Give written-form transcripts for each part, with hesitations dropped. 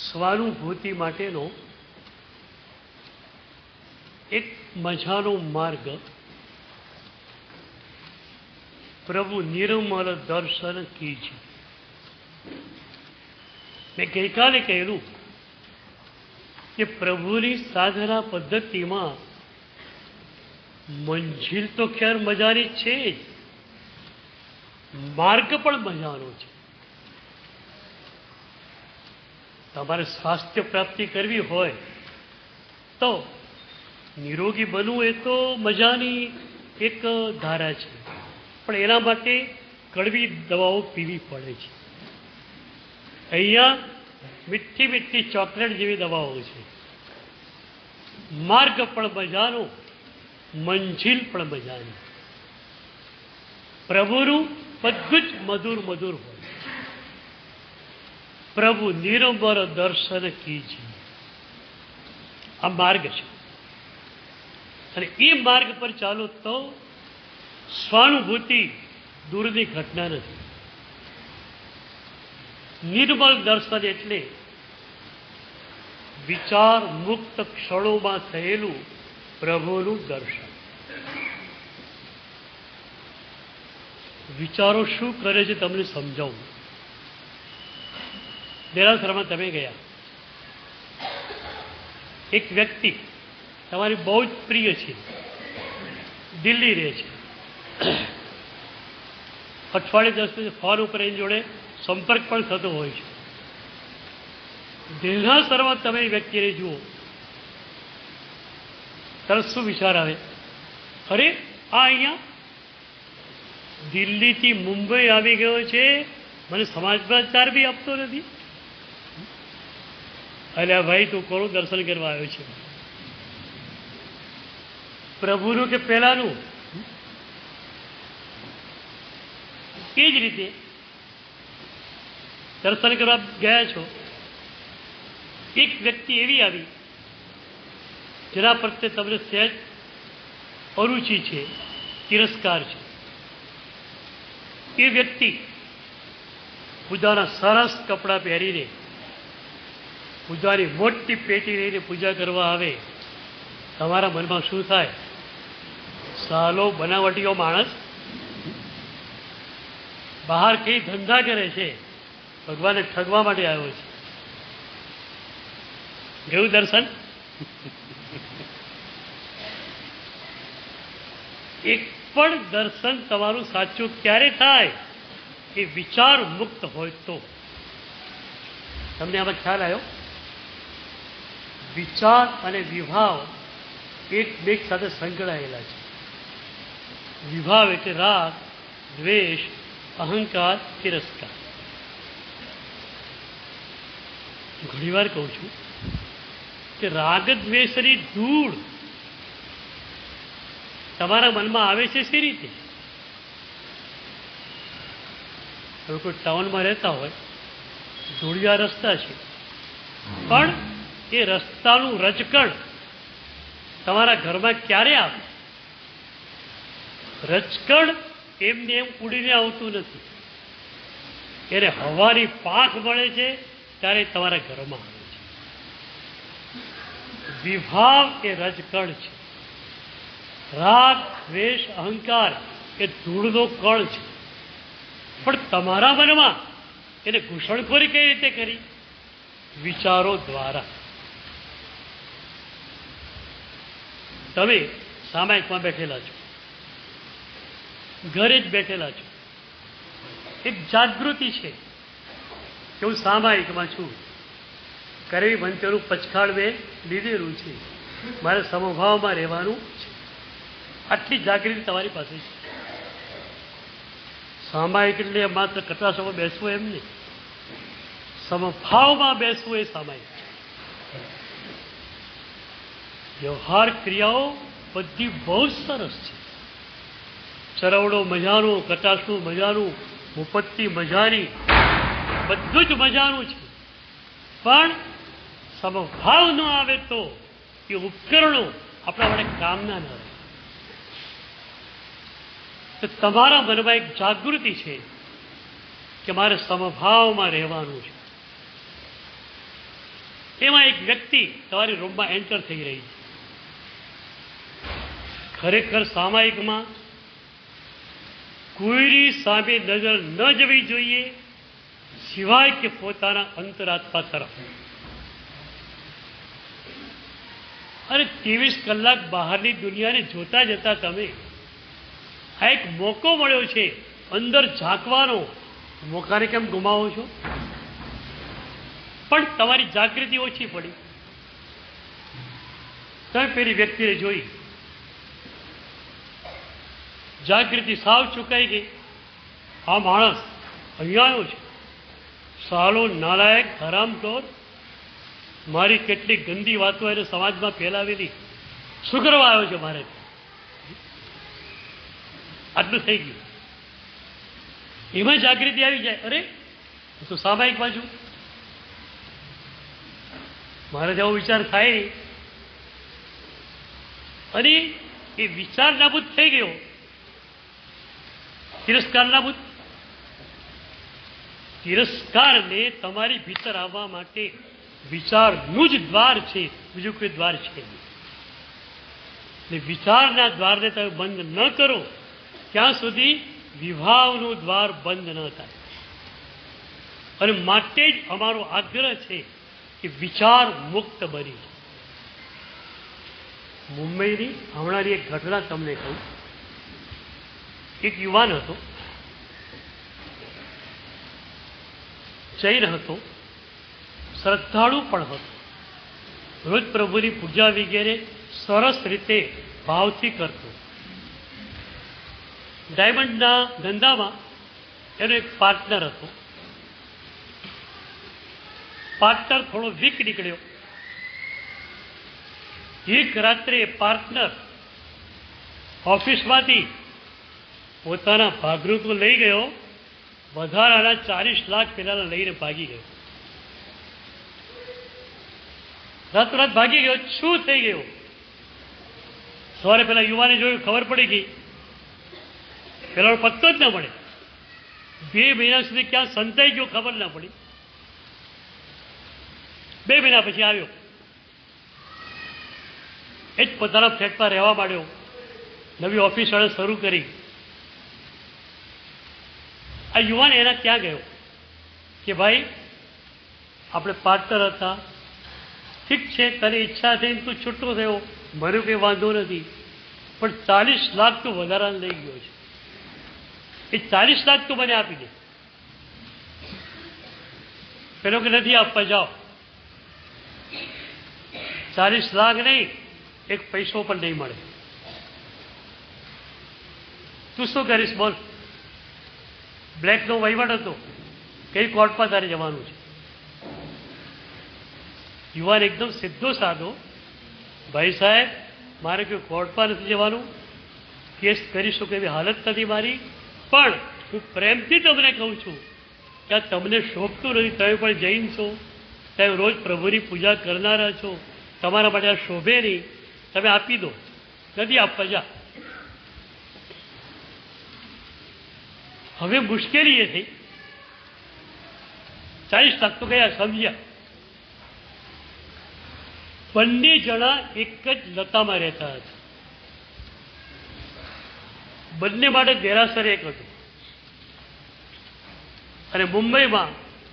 સ્વાનુભૂતિ માટેનો એક મજાનો માર્ગ પ્રભુ નિર્મલ દર્શન કીજે. મેં ગઈકાલે કહેલું કે પ્રભુની સાધના પદ્ધતિમાં મંજિલ તો ખેર મજાની છે જ, માર્ગ પણ મજાનો છે. તમારે સ્વાસ્થ્ય પ્રાપ્તિ કરવી હોય તો નિરોગી બનવું એ તો મજાની એક ધારા છે, પણ એના માટે કડવી દવાઓ પીવી પડે છે. અહીંયા મીઠી મીઠી ચોકલેટ જેવી દવાઓ છે. માર્ગ પણ મજાનો, મંજિલ પણ મજાની. પ્રભુનું બધું જ મધુર મધુર હોય. પ્રભુ નિરંબર દર્શન કીજે, આ માર્ગ છે. અને એ માર્ગ પર ચાલો તો સ્વાનુભૂતિ દૂરની ઘટના નથી. નિર્મળ દર્શન એટલે વિચાર મુક્ત ક્ષણોમાં થયેલું પ્રભુનું દર્શન. વિચારો શું કરે છે તમને સમજાવું. દેરાસરમાં તમે ગયા, એક વ્યક્તિ તમારી બહુ જ પ્રિય છે, દિલ્હી રહે છે. અઠવાડિયે 10 દિવસ ફોન ઉપર એની જોડે સંપર્ક પણ થતો હોય છે. દેરાસરમાં તમે એ વ્યક્તિને જુઓ, તરત શું વિચાર આવે? અરે આ અહીંયા દિલ્હીથી મુંબઈ આવી ગયો છે, મને સમાચાર બી આપતો નથી. અલ્યા ભાઈ, તું કોનું દર્શન કરવા આવ્યો છે? પ્રભુનું કે પેલાનું? એ જ રીતે દર્શન કરવા ગયા છો, એક વ્યક્તિ એવી આવી જેના પ્રત્યે તમને સહેજ અરુચિ છે, તિરસ્કાર છે. એ વ્યક્તિ પૂજાના સરસ કપડાં પહેરીને, પૂજાની મોટી પેટી લઈને પૂજા કરવા આવે. તમારા મનમાં શું થાય? સાલો બનાવટીઓ માણસ બહાર કઈ ધંધા કરે છે, ભગવાનને ઠગવા માટે આવ્યો છે. ગયું દર્શન? એક પણ દર્શન તમારું સાચું ક્યારે થાય? એ વિચાર મુક્ત હોય તો. તમને આમાં ખ્યાલ આવ્યો? વિચાર અને વિભાવ એક સાથે સંકળાયેલા છે. વિભાવ એટલે રાગ, દ્વેષ, અહંકાર, તિરસ્કાર. ઘણી વાર કહું છું કે રાગ દ્વેષની ધૂળ તમારા મનમાં આવે છે શી રીતે? હવે કોઈ ટાઉનમાં રહેતા હોય, ધૂળિયા રસ્તા છે, પણ એ રસ્તાનું રજકણ તમારા ઘરમાં ક્યારે આવે? રજકણ એમને એમ ઉડીને આવતું નથી. એને હવાની પાંખ મળે છે ત્યારે તમારા ઘરમાં આવે છે. વિભાવ એ રજકણ છે. રાગ, દ્વેષ, અહંકાર એ ધૂળનો કણ છે. પણ તમારા મનમાં એને ઘૂસણખોરી કઈ રીતે કરી? વિચારો દ્વારા. તમે સામાયિકમાં બેઠેલા છો, ઘરે જ બેઠેલા છો, એક જાગૃતિ છે કે હું સામાયિકમાં છું, કરવી મંત્રનું પચખાડ મેં લીધેલું છે, મારે સમભાવમાં રહેવાનું છે. આટલી જાગૃતિ તમારી પાસે છે. સામાયિક એટલે માત્ર કટાશોમાં બેસવું એમ નહીં, સમભાવમાં બેસવું એ સામાયિક છે. વ્યવહાર ક્રિયાઓ બધી બહુ સરસ છે. ચરવડો મજાનો, કટાશનું મજાનું, મુપત્તિ મજાની, બધું જ મજાનું છે. પણ સમભાવ ન આવે તો એ ઉપકરણો આપણા માટે કામના ન રહે. તો તમારા મનમાં એક જાગૃતિ છે કે મારે સમભાવમાં રહેવાનું છે. એમાં એક વ્યક્તિ તમારી રૂમમાં એન્ટર થઈ રહી છે. ખરેખર સામાયિકમાં કોઈની સામે નજર ન જવી જોઈએ સિવાય કે પોતાના અંતરાત્મા તરફ. અને 23 કલાક બહારની દુનિયાને જોતા જતા તમે આ એક મોકો મળ્યો છે અંદર ઝાંકવાનો, મોકાને કેમ ગુમાવો છો? પણ તમારી જાગૃતિ ઓછી પડી. તમે પેલી વ્યક્તિને જોઈ, જાગૃતિ સાવ ચૂકાઈ ગઈ. આ માણસ અહીંયા આવ્યો છે, સાલો નાલાયક હરામખોર, મારી કેટલી ગંદી વાતો એને સમાજમાં ફેલાવેલી, શું કરવા આવ્યો છે મારે? આટલું થઈ ગયું. એમાં જાગૃતિ આવી જાય, અરે તો સામાયિક બાજુ મારે જેવો વિચાર થાય નહીં. અને એ વિચાર નાબૂદ થઈ ગયો, તિરસ્કાર નાબૂદ. તિરસ્કારને તમારી ભીતર આવવા માટે વિચારનું જ દ્વાર છે, બીજું કોઈ દ્વાર છે નહીં. વિચારના દ્વારને તમે બંધ ન કરો ત્યાં સુધી વિભાવનું દ્વાર બંધ ન થાય. અને માટે જ અમારો આગ્રહ છે કે વિચાર મુક્ત બની. મુંબઈની હમણાંની એક ઘટના તમને કહું. એક યુવાન હતો, જૈન હતો, શ્રદ્ધાળુ પણ હતો, રોજ પ્રભુની પૂજા વગેરે સરસ રીતે ભાવથી કરતો. ડાયમંડના ધંધામાં એનો એક પાર્ટનર હતો. પાર્ટનર થોડો વીક નીકળ્યો. એક રાત્રે પાર્ટનર ઓફિસમાંથી પોતાના ભાગરૂપો લઈ ગયો, વધારાના 40 લાખ પેલા લઈને ભાગી ગયો. રાતોરાત ભાગી ગયો. શું થઈ ગયું? સવારે પેલા યુવાને જોયું, ખબર પડી ગઈ. પેલાનો પત્તો જ ના મળે. 2 મહિના સુધી ક્યાં સંતાઈ ગયો ખબર ના પડી. 2 મહિના પછી આવ્યો, એ જ પોતાના ફ્લેટમાં રહેવા માંડ્યો. નવી ઓફિસ વાળા શરૂ કરી. આ યુવાન એના ત્યાં ગયો કે ભાઈ આપણે પાર્ટનર હતા, ઠીક છે, તને ઈચ્છા થઈને તું છૂટો થયો, મને કંઈ વાંધો નથી, પણ 40 લાખ તો વધારાને લઈ ગયો છે. એ 40 લાખ તો મને આપી દે. પેલો કે નથી આપવા, જાઓ. 40 લાખ નહીં, એક પૈસો પણ નહીં મળે. તું શું કરીશ બોલ? બ્લેકનો વહીવટ હતો, કઈ કોર્ટમાં તારે જવાનું છે? યુવાન એકદમ સીધો સાધો, ભાઈ સાહેબ મારે કોઈ કોર્ટમાં નથી જવાનું, કેસ કરી શકું એવી હાલત નથી મારી, પણ હું પ્રેમથી તમને કહું છું કે આ તમને શોભતું નથી. તમે પણ જૈન છો, તમે રોજ પ્રભુની પૂજા કરનારા છો, તમારા માટે આ શોભે નહીં, તમે આપી દો. નથી આપવા, જા. હવે મુશ્કેલી એ થઈ, 40 લાખ તો ગયા, સમજ્યા. બંને જણા એક જ લતામાં રહેતા હતા. બંને માટે દેરાસર એક હતું. અને મુંબઈમાં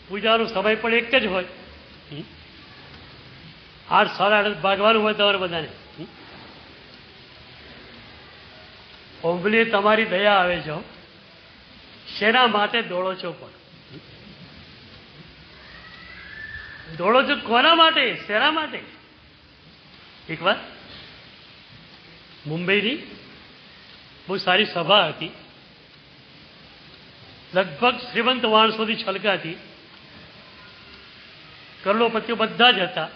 પૂજાનો સમય પણ એક જ હોય. 8, 8:30 ભાગવાનું હોય તમારે બધાને. ઓમ્બલી તમારી દયા આવે છે. શેના માટે દોડો છો? પણ દોડો છો કોના માટે, શેના માટે? એક વાર મુંબઈની બહુ સારી સભા હતી, લગભગ શ્રીમંત માણસોથી છલકાતી, કરોડોપતિઓ બધા જ હતા.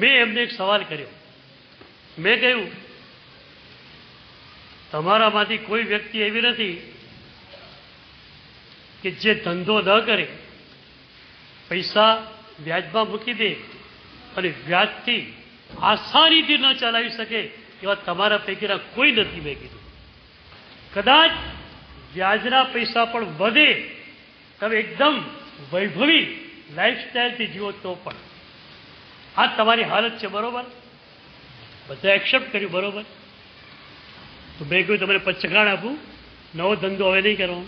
મેં એમને એક સવાલ કર્યો. મેં કહ્યું, તમારામાંથી કોઈ વ્યક્તિ એવી નથી કે જે ધંધો ન કરે, પૈસા વ્યાજમાં મૂકી દે અને વ્યાજથી આસાનીથી ન ચલાવી શકે એવા તમારા પૈકીના કોઈ નથી. મેં કીધું, કદાચ વ્યાજના પૈસા પણ વધે, તમે એકદમ વૈભવી લાઈફસ્ટાઈલથી જીવો તો પણ આ તમારી હાલત છે, બરોબર? બધા એક્સેપ્ટ કર્યું, બરોબર? તો મેં કહ્યું તમને પચકાણ આપું, નવો ધંધો હવે નહીં કરવાનો.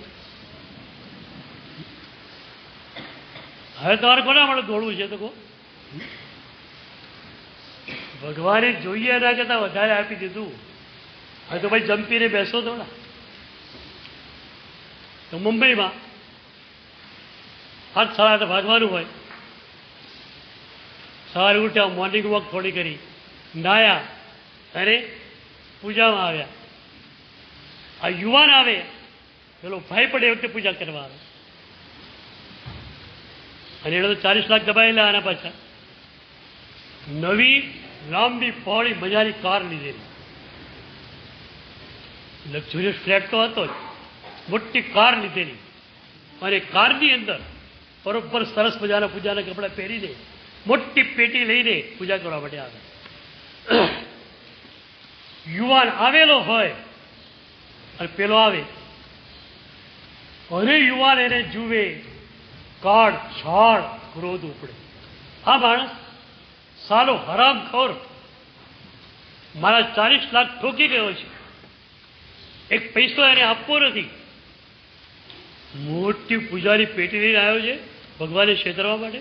હવે તમારે કોના માટે દોડવું છે? તો કહો. ભગવાને જોઈએ એના કરતાં વધારે આપી દીધું. હવે તો ભાઈ જંપીને બેસો થોડા. તો મુંબઈમાં 8 સાડા 8 ભાગવાનું હોય. સવારે ઉઠ્યા, મોર્નિંગ વોક થોડી કરી, નાયા અને પૂજામાં આવ્યા. આ યુવાન આવે, પેલો ભાઈ પણ એ વખતે પૂજા કરવા આવે, અને એને તો 40 લાખ દબાયેલા. આના પાછા નવી લાંબી પહોળી મજાની કાર લીધેલી. લક્ઝુરિયસ ફ્લેટ તો હતો જ, મોટી કાર લીધેલી, અને કારની અંદર બરોબર સરસ મજાના પૂજાના કપડાં પહેરીને મોટી પેટી લઈને પૂજા કરવા માટે આવે. યુવાન આવેલો હોય અને પેલો આવે, અને યુવાન એને જુએ, કાળ છાળ ક્રોધ ઉપડે. આ માણસ સાલો હરામખોર મારા 40 લાખ ઠોકી ગયો છે, એક પૈસો એને આપવો નથી, મોટી પૂજાની પેટી લઈને આવ્યો છે ભગવાનને છેતરવા માટે.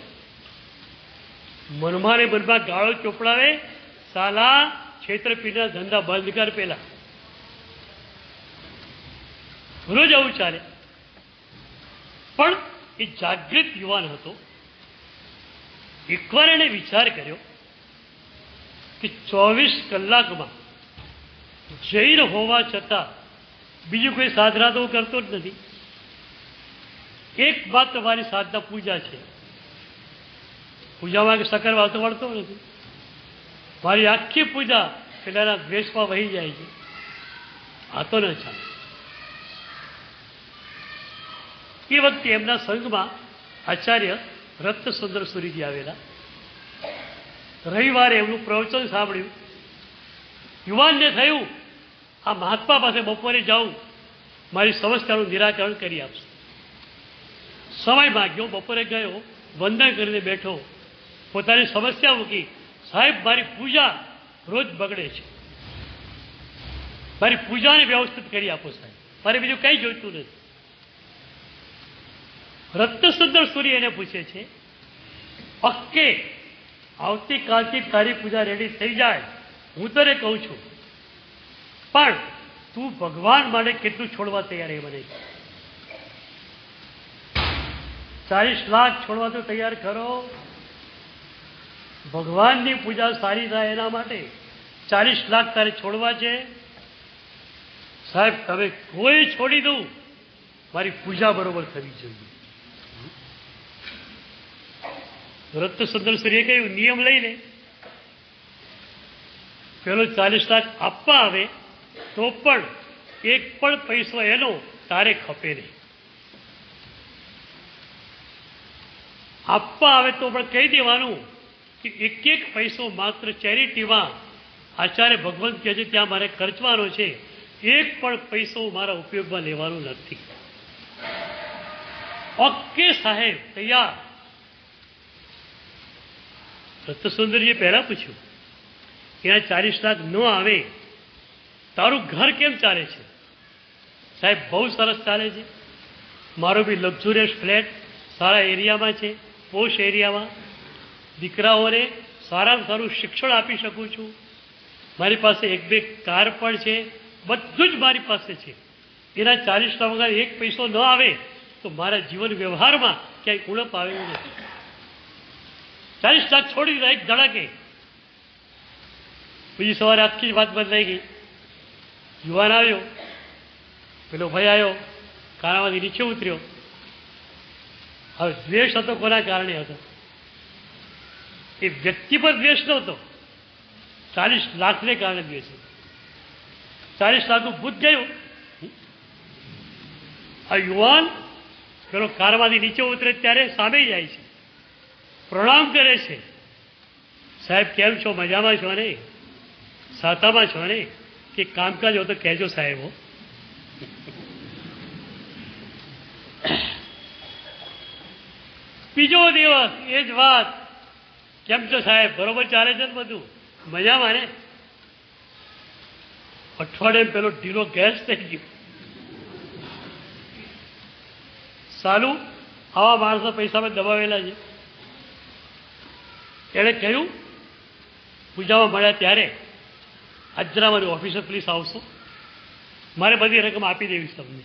મનમાં ને મનમાં ગાળો ચોપડાવે, સાલા છેતરપિંડીના ધંધા બંધ કર પેલા. રોજ આવું ચાલે. પણ એ જાગૃત યુવાન હતો. એકવાર એણે વિચાર કર્યો કે 24 કલાકમાં જૈન હોવા છતાં બીજું કોઈ સાધના તો હું કરતો જ નથી. એક માત્ર મારી સાધના પૂજા છે. પૂજામાં કે સકર વાતો વળતો નથી. મારી આખી પૂજા પેલાના દ્વેષમાં વહી જાય છે. આ તો ન ચાલે. એ વખતે એમના સંઘમાં આચાર્ય રત્નસુંદર સુરીજી આવેલા. રવિવારે એમનું પ્રવચન સાંભળ્યું. યુવાનને થયું આ મહાત્મા પાસે બપોરે જાઉં, મારી સમસ્યાનું નિરાકરણ કરી આપશે. સમય માગ્યો, બપોરે ગયો, વંદન કરીને બેઠો, પોતાની સમસ્યા મૂકી. સાહેબ, મારી પૂજા રોજ બગડે છે, મારી પૂજાને વ્યવસ્થિત કરી આપો સાહેબ, મારે બીજું કંઈ જોઈતું નથી. રત્નસુંદર સૂર્ય એને પૂછે છે, પક્કે આવતીકાલથી તારી પૂજા રેડી થઈ જાય, હું તને કહું છું, પણ તું ભગવાન માટે કેટલું છોડવા તૈયાર એ મને 40 લાખ છોડવા તો તૈયાર કરો. ભગવાનની પૂજા સારી થાય એના માટે 40 લાખ તારે છોડવા છે. સાહેબ, તમે કોઈ છોડી દઉં, મારી પૂજા બરોબર થવી જોઈએ. રત્નસુંદર સૂર્યે કહ્યું, નિયમ લઈ લે, પેલો 40 લાખ આપવા આવે તો પણ એક પણ પૈસો એનો તારે ખપે નહીં. આપવા આવે તો પણ કહી દેવાનું કે એક એક પૈસો માત્ર ચેરિટીમાં આચાર્ય ભગવંત કહે છે ત્યાં મારે ખર્ચવાનો છે, એક પણ પૈસો મારા ઉપયોગમાં લેવાનો નથી. ઓકે સાહેબ, તૈયાર. રત્નસુંદરીએ પહેલા પૂછ્યું કે આ 40 લાખ ન આવે તારું ઘર કેમ ચાલે છે? સાહેબ, બહુ સરસ ચાલે છે. મારો બી લક્ઝુરિયસ ફ્લેટ સારા એરિયામાં છે, પોશ એરિયામાં. દીકરાઓને સારામાં સારું શિક્ષણ આપી શકું છું. મારી પાસે 1-2 કાર પણ છે, બધું જ મારી પાસે છે. એના 40 લાખ વગર એક પૈસો ન આવે તો મારા જીવન વ્યવહારમાં ક્યાંય ઉણપ આવે એવું નથી. 40 લાખ છોડી દીધા એક ધડાકે. બીજી સવારે આખી જ વાત બદલાઈ ગઈ. યુવાન આવ્યો, પેલો ભાઈ આવ્યો, કારામાંથી નીચે ઉતર્યો. હવે દ્વેષ હતો કોના કારણે હતો? એ વ્યક્તિ પર દ્વેષ નહોતો, 40 લાખને કારણે દ્વેષ હતો. 40 લાખનું ભૂત ગયું. આ યુવાન પેલો કારમાંથી નીચે ઉતરે ત્યારે સામે જાય છે, પ્રણામ કરે છે. સાહેબ, કેમ છો? મજામાં છો ને? સાતામાં છો ને? કે કામકાજ હો તો કહેજો સાહેબો. બીજો દિવસ એ જ વાત, કેમ છો સાહેબ, બરોબર ચાલે છે ને બધું મજામાં ને? અઠવાડિયે પેલો ઢીલો ગેસ થઈ ગયો. સાલું આવા માણસો પૈસામાં દબાવેલા છે. એણે કહ્યું પૂજામાં મળ્યા ત્યારે, આજ જરા મારી ઓફિસે પ્લીઝ આવશો, મારે બધી રકમ આપી દેવી છે તમને.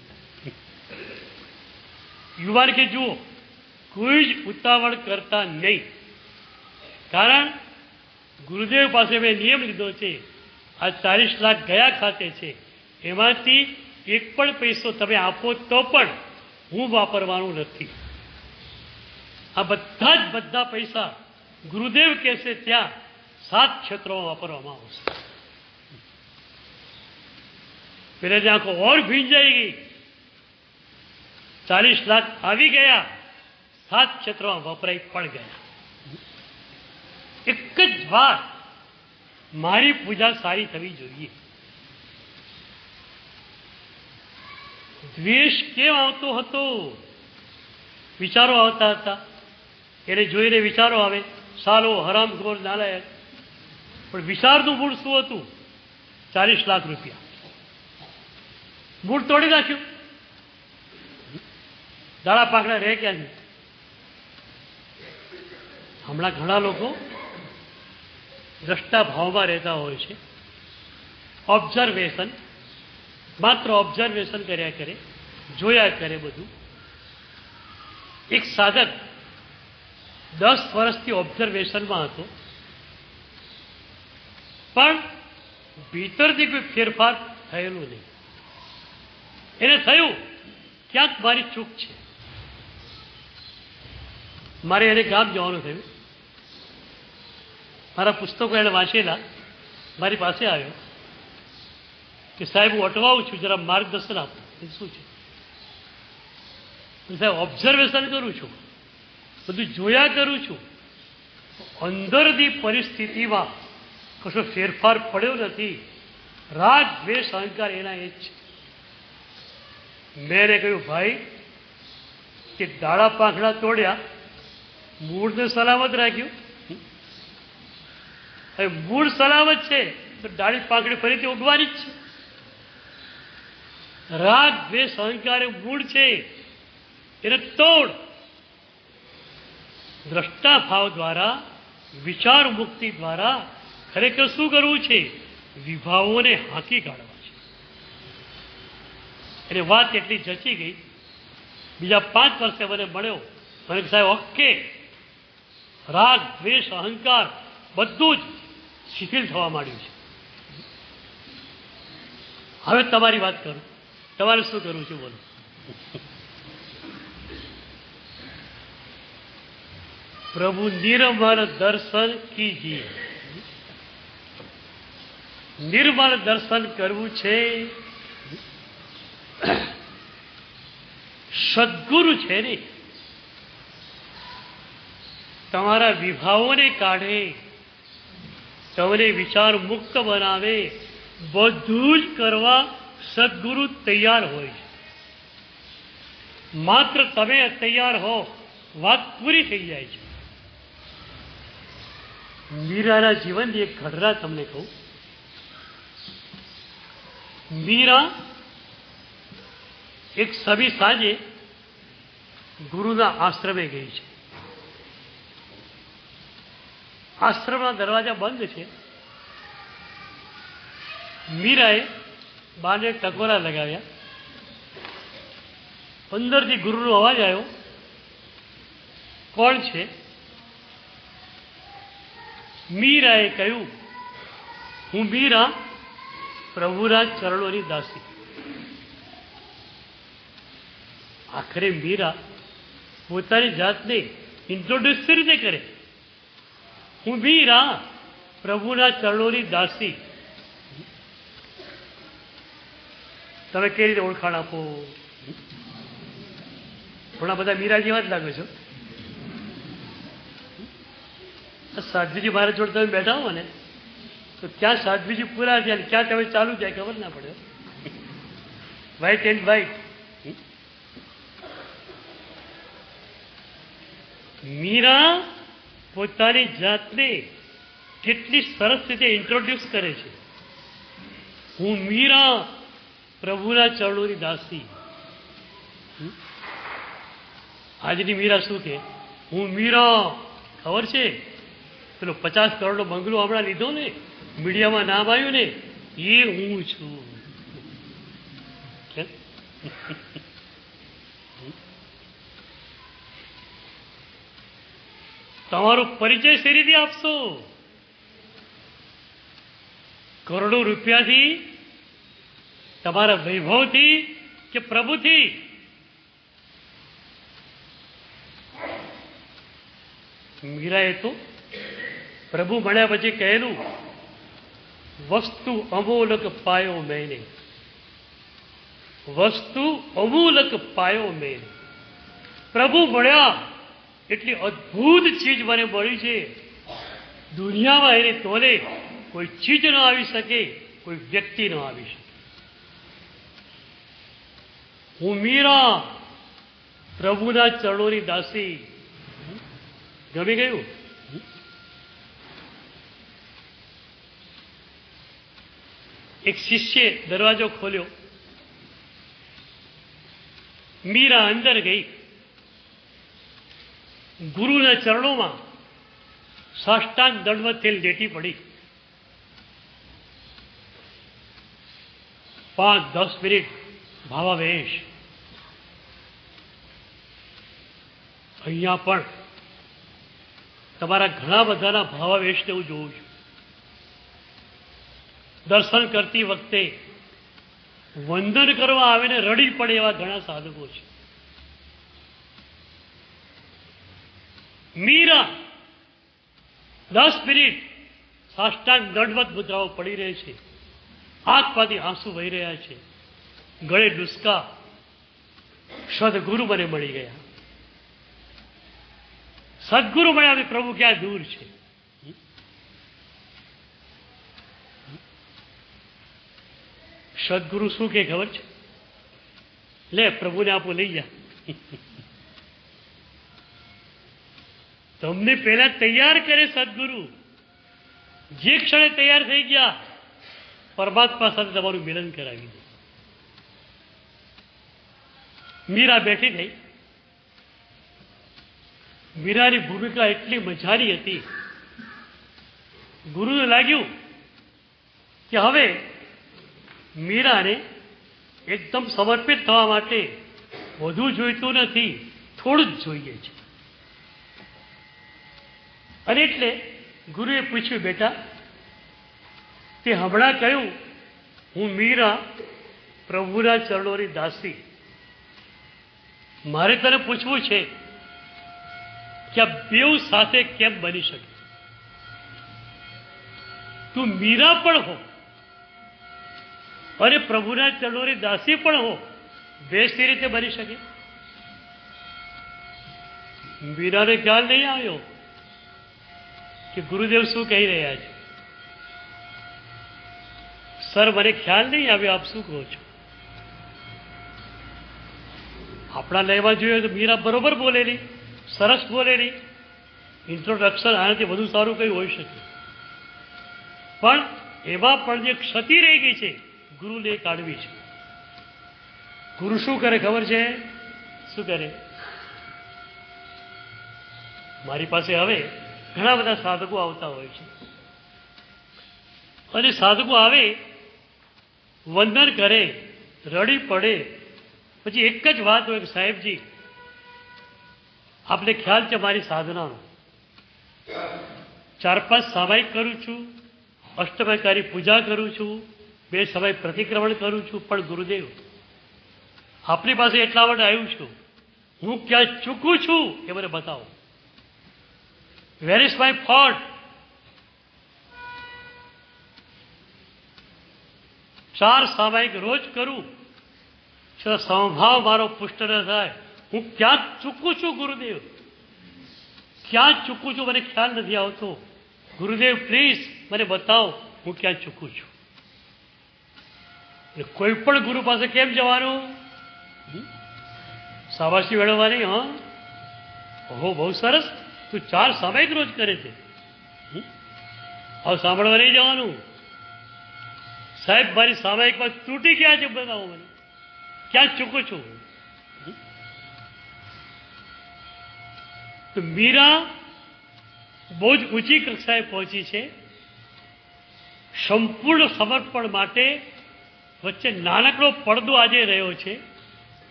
યુવાન કે જુઓ, કોઈ જ ઉતાવળ કરતા નહીં, કારણ ગુરુદેવ પાસે મેં નિયમ લીધો છે, આ 40 લાખ ગયા ખાતે છે, એમાંથી એક પણ પૈસો તમે આપો તો પણ હું વાપરવાનું નથી. આ બધા પૈસા ગુરુદેવ કહેશે ત્યાં 7 ક્ષેત્રોમાં વાપરવામાં આવશે. પેલે આંખો ઓર ભીંજાઈ ગઈ. 40 લાખ આવી ગયા, 7 ક્ષેત્રોમાં વપરાઈ પણ ગયા. એક જ વાત, મારી પૂજા સારી થવી જોઈએ. દ્વેષ કેમ આવતો હતો? વિચારો આવતા હતા. એને જોઈને વિચારો આવે, સાલો હરામખોર નાલાયક. પણ વિચારનું મૂળ શું હતું? 40 લાખ રૂપિયા. મૂળ તોડી નાખ્યું. દાડા પાંખડા રહે ક્યાંથી? હમણાં ઘણા લોકો દ્રષ્ટા ભાવમાં રહેતા હોય છે. ઓબ્ઝર્વેશન, માત્ર ઓબ્ઝર્વેશન કર્યા કરે, જોયા કરે બધું. એક સાધક 10 વર્ષથી ઓબ્ઝર્વેશનમાં હતો, પણ ભીતરથી કોઈ ફેરફાર થયેલું નહીં. એને થયું ક્યાંક મારી ચૂક છે. મારે એને ગામ જવાનું થયું. મારા પુસ્તકો એને વાંચેલા, મારી પાસે આવ્યો કે સાહેબ હું અટવાઉં છું, જરા માર્ગદર્શન આપો. એ શું છે? સાહેબ ઓબ્ઝર્વેશન કરું છું, બધું જોયા કરું છું, અંદરની પરિસ્થિતિમાં કશો ફેરફાર પડ્યો નથી. રાગ દ્વેષ અહંકાર એના એ જ છે. મેં એને કહ્યું ભાઈ કે દાડા પાંખડા તોડ્યા, મૂળને સલામત રાખ્યું. હવે મૂળ સલામત છે તો ડાળી પાંખડી ફરીથી ઉગવાની જ છે. રાગ દ્વેષ અહંકાર એ મૂળ છે, એને તોડ. દ્રષ્ટા ભાવ દ્વારા, વિચાર મુક્તિ દ્વારા ખરેખર શું કરવું છે? વિભાવોને હાંકી કાઢવા છે. એને વાત એટલી જચી ગઈ. બીજા 5 વર્ષે મને મળ્યો. મને સાહેબ ઓકે, રાગ દ્વેષ અહંકાર બધું જ શિથિલ થવા માંડ્યું છે. હવે તમારી વાત કરું, તમારે શું કરવું છે બોલો? પ્રભુ નિર્મલ દર્શન કીજીએ. નિર્મલ દર્શન કરવું છે. સદગુરુ છે ને તમારા વિભાવોને કાઢે, તમને વિચાર મુક્ત બનાવે, બધું જ કરવા સદગુરુ તૈયાર હોય છે. માત્ર તમે તૈયાર હો, વાત પૂરી થઈ જાય છે. મીરાના જીવનની એક ઘટના તમને કહું. મીરા એક સવી સાંજે ગુરુના આશ્રમે ગઈ છે. આશ્રમના દરવાજા બંધ છે. મીરાએ બાને ટકોરા લગાવ્યા. અંદરથી ગુરુનો અવાજ આવ્યો, કોણ છે? મીરાએ કહ્યું, હું મીરા, પ્રભુના ચરણોની દાસી. આખરે મીરા પોતાની જાતને ઇન્ટ્રોડ્યુસ કઈ રીતે કરે? હું મીરા, પ્રભુના ચરણોની દાસી. તમે કઈ રીતે ઓળખાણ આપો? ઘણા બધા મીરા જેવા જ લાગો છો. સાધ્વીજી મારા જોડે તમે બેઠા હો ને તો ક્યાં સાધ્વીજી પૂરા થયા, ક્યાં તમે ચાલુ જાય ખબર ના પડે. White and white. મીરા પોતાની જાતને કેટલી સરસ રીતે ઇન્ટ્રોડ્યુસ કરે છે. હું મીરા, પ્રભુના ચરણોની દાસી. આજની મીરા શું કે? હું મીરા. ખબર છે પેલો 50 કરોડનો બંગલો હમણાં લીધો ને, મીડિયામાં નામ આવ્યું ને, એ હું છું. તમારો પરિચય શી રીતે આપશો? કરોડો રૂપિયાથી, તમારા વૈભવથી કે પ્રભુથી? મીરાએ તો પ્રભુ મળ્યા પછી કહેલું, વસ્તુ અમૂલક પાયો મેને, વસ્તુ અમૂલક પાયો મેને. પ્રભુ મળ્યા એટલી અદ્ભુત ચીજ મને મળી છે, દુનિયામાં એને તોલે કોઈ ચીજ ન આવી શકે, કોઈ વ્યક્તિ ન આવી શકે. હું મીરા, પ્રભુના ચરણોની દાસી. ગમી ગયું? એક શિષ્યે દરવાજો ખોલ્યો, મીરા અંદર ગઈ, ગુરુના ચરણોમાં સાષ્ટાંગ દંડવત થઈને લેટી પડી. 5-10 મિનિટ ભાવાવેશ. અહીંયા પણ તમારા ઘણા બધાના ભાવાવેશને હું જોઉં છું. દર્શન કરતી વખતે વંદન કરવા આવે ને રડી પડે એવા ઘણા સાધકો છે. મીરા 10 મિનિટ સાષ્ટાંગ દંડવત મુદ્રાઓ પડી રહે છે, આંખમાંથી આંસુ વહી રહ્યા છે, ગળે ડુસકા. સદગુરુ મને મળી ગયા. સદગુરુ મળ્યા, પ્રભુ ક્યાં દૂર છે. સદગુરુ શું કે ખબર છે? લે પ્રભુને આપો, લઈ જા. તમને પહેલા તૈયાર કરે સદગુરુ. જે ક્ષણે તૈયાર થઈ ગયા, પરમાત્મા સાથે તમારું મિલન કરાવી દે. મીરા બેઠી થઈ. મીરાની ભૂમિકા એટલી મજાની હતી. ગુરુને લાગ્યું કે હવે મીરાને એકદમ સમર્પિત થવા માટે વધુ જોઈતું નથી, થોડું જ જોઈએ છે. અને એટલે ગુરુએ પૂછ્યું, બેટા તે હમણાં કહ્યું હું મીરા, પ્રભુના ચરણોની દાસી. મારે તને પૂછવું છે કે આ બેઉ સાથે કેમ બની શકે? તું મીરા પણ હો અને પ્રભુના ચરણોની દાસી પણ હો, બે સી રીતે બની શકે? મીરાને ખ્યાલ નહીં આવ્યો કે ગુરુદેવ શું કહી રહ્યા છે. સર, મને ખ્યાલ નહીં આવ્યો આપ શું કહો છો. આપણા લેવા જોઈએ તો મીરા બરોબર બોલેલી, સરસ બોલેલી. ઇન્ટ્રોડક્શન આનાથી વધુ સારું કઈ હોઈ શકે, પણ એમાં પણ જે ક્ષતિ રહી ગઈ છે, ગુરુને કાઢવી છે. ગુરુ શું કરે ખબર છે? શું કરે? મારી પાસે હવે ઘણા બધા સાધકો આવતા હોય છે, અને સાધકો આવે, વંદન કરે, રડી પડે, પછી એક જ વાત હોય કે સાહેબજી આપને ખ્યાલ છે મારી સાધનાનો, 4-5 સામાયિક કરું છું, અષ્ટમકારી પૂજા કરું છું, 2 સમય પ્રતિક્રમણ કરું છું, પણ ગુરુદેવ આપની પાસે એટલા માટે આવ્યું છું, હું ક્યાં ચૂકું છું એ મને બતાવો. Where is my fault? 4 સામાયિક રોજ કરું છતાં સમભાવ મારો પુષ્ટ ન થાય. હું ક્યાં ચૂકું છું ગુરુદેવ? ક્યાં ચૂકું છું મને ખ્યાલ નથી આવતો. ગુરુદેવ પ્લીઝ મને બતાવો હું ક્યાં ચૂકું છું. કોઈ પણ ગુરુ પાસે કેમ જવાનું? શાબાશી મેળવવાની. હા, ઓહો બહુ સરસ. તું 4 સામાયિક રોજ કરે છે. હવે સાંભળવા નહીં જવાનું. સાહેબ મારી સામાયિકમાં ત્રુટિ ક્યાં છે બતાવો મને, ક્યાં ચૂકું છું. તો મીરા બહુ જ ઊંચી કક્ષાએ પહોંચી છે. સંપૂર્ણ સમર્પણ માટે વચ્ચે નાનકડો પડદો આજે રહ્યો છે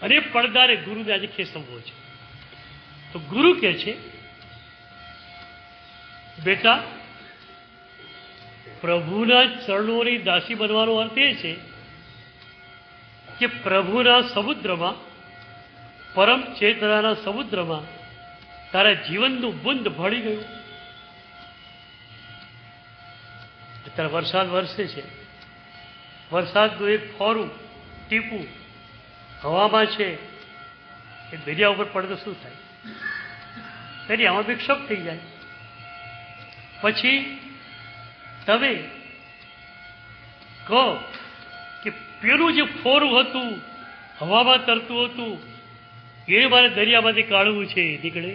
અને પડદાને ગુરુને આજે ખેસવવો છે. તો ગુરુ કહે છે, બેટા પ્રભુના ચરણોની દાસી બનવાનો અર્થ એ છે કે પ્રભુના સમુદ્રમાં, પરમ ચેતનાના સમુદ્રમાં તારા જીવનનું બુંદ ભળી ગયું. અત્યારે વરસાદ વરસે છે. વરસાદનું એક ફોરું ટીપું હવામાં છે, એ દરિયા ઉપર પડે તો શું થાય? દરિયામાં વિક્ષેપ થઈ જાય. પછી તમે કહો કે પેલું જે ફોરું હતું, હવામાં તરતું હતું, એ મારે દરિયામાંથી કાઢવું છે, નીકળે.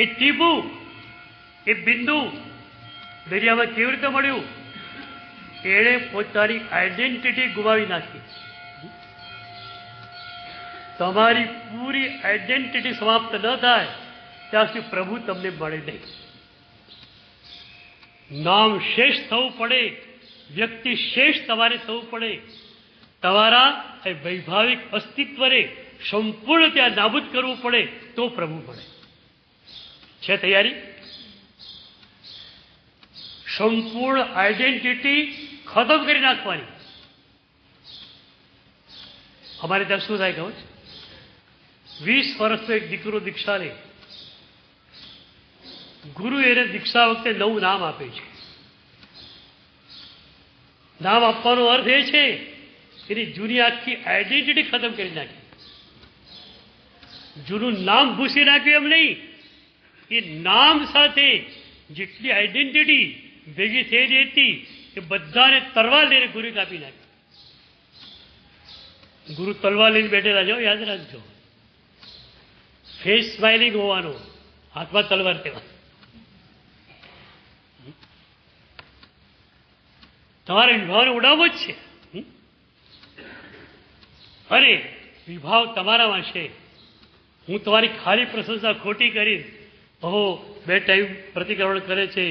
એ ટીપું, એ બિંદુ દરિયામાં કેવી રીતે મળ્યું? એણે પોતાની આઈડેન્ટિટી ગુમાવી નાખી. તમારી પૂરી આઈડેન્ટિટી સમાપ્ત ન થાય ત્યાં સુધી પ્રભુ તમને મળે નહીં. નામ શેષ થવું પડે, વ્યક્તિ શેષ તમારે થવું પડે. તમારા એ વૈભાવિક અસ્તિત્વને સંપૂર્ણ ત્યાં નાબૂદ કરવું પડે તો પ્રભુ મળે. છે તૈયારી? સંપૂર્ણ આઈડેન્ટિટી ખતમ કરી નાખવાની. અમારે ત્યાં શું થાય ખબર છે? 20 વર્ષનો એક દીકરો દીક્ષા લે. ગુરુ એને દીક્ષા વખતે નવું નામ આપે છે. નામ આપવાનો અર્થ એ છે એની જૂની આખી આઈડેન્ટિટી ખતમ કરી નાખી. જૂનું નામ ભૂસી નાખ્યું એમ નહીં, એ નામ સાથે જેટલી આઈડેન્ટિટી ભેગી થયેલી હતી એ બધાને તલવાર લઈને ગુરુ કાપી નાખી. ગુરુ તલવાર લઈને બેઠેલા છો, યાદ રાખજો. ફેસ સ્માઇલિંગ હોવાનો, હાથમાં તલવાર લેવા. તમારે વિભાવને ઉડાવવો જ છે. અરે વિભાવ તમારામાં છે. હું તમારી ખાલી પ્રશંસા ખોટી કરી, ઓહો 2 ટાઈમ પ્રતિક્રમણ કરે છે,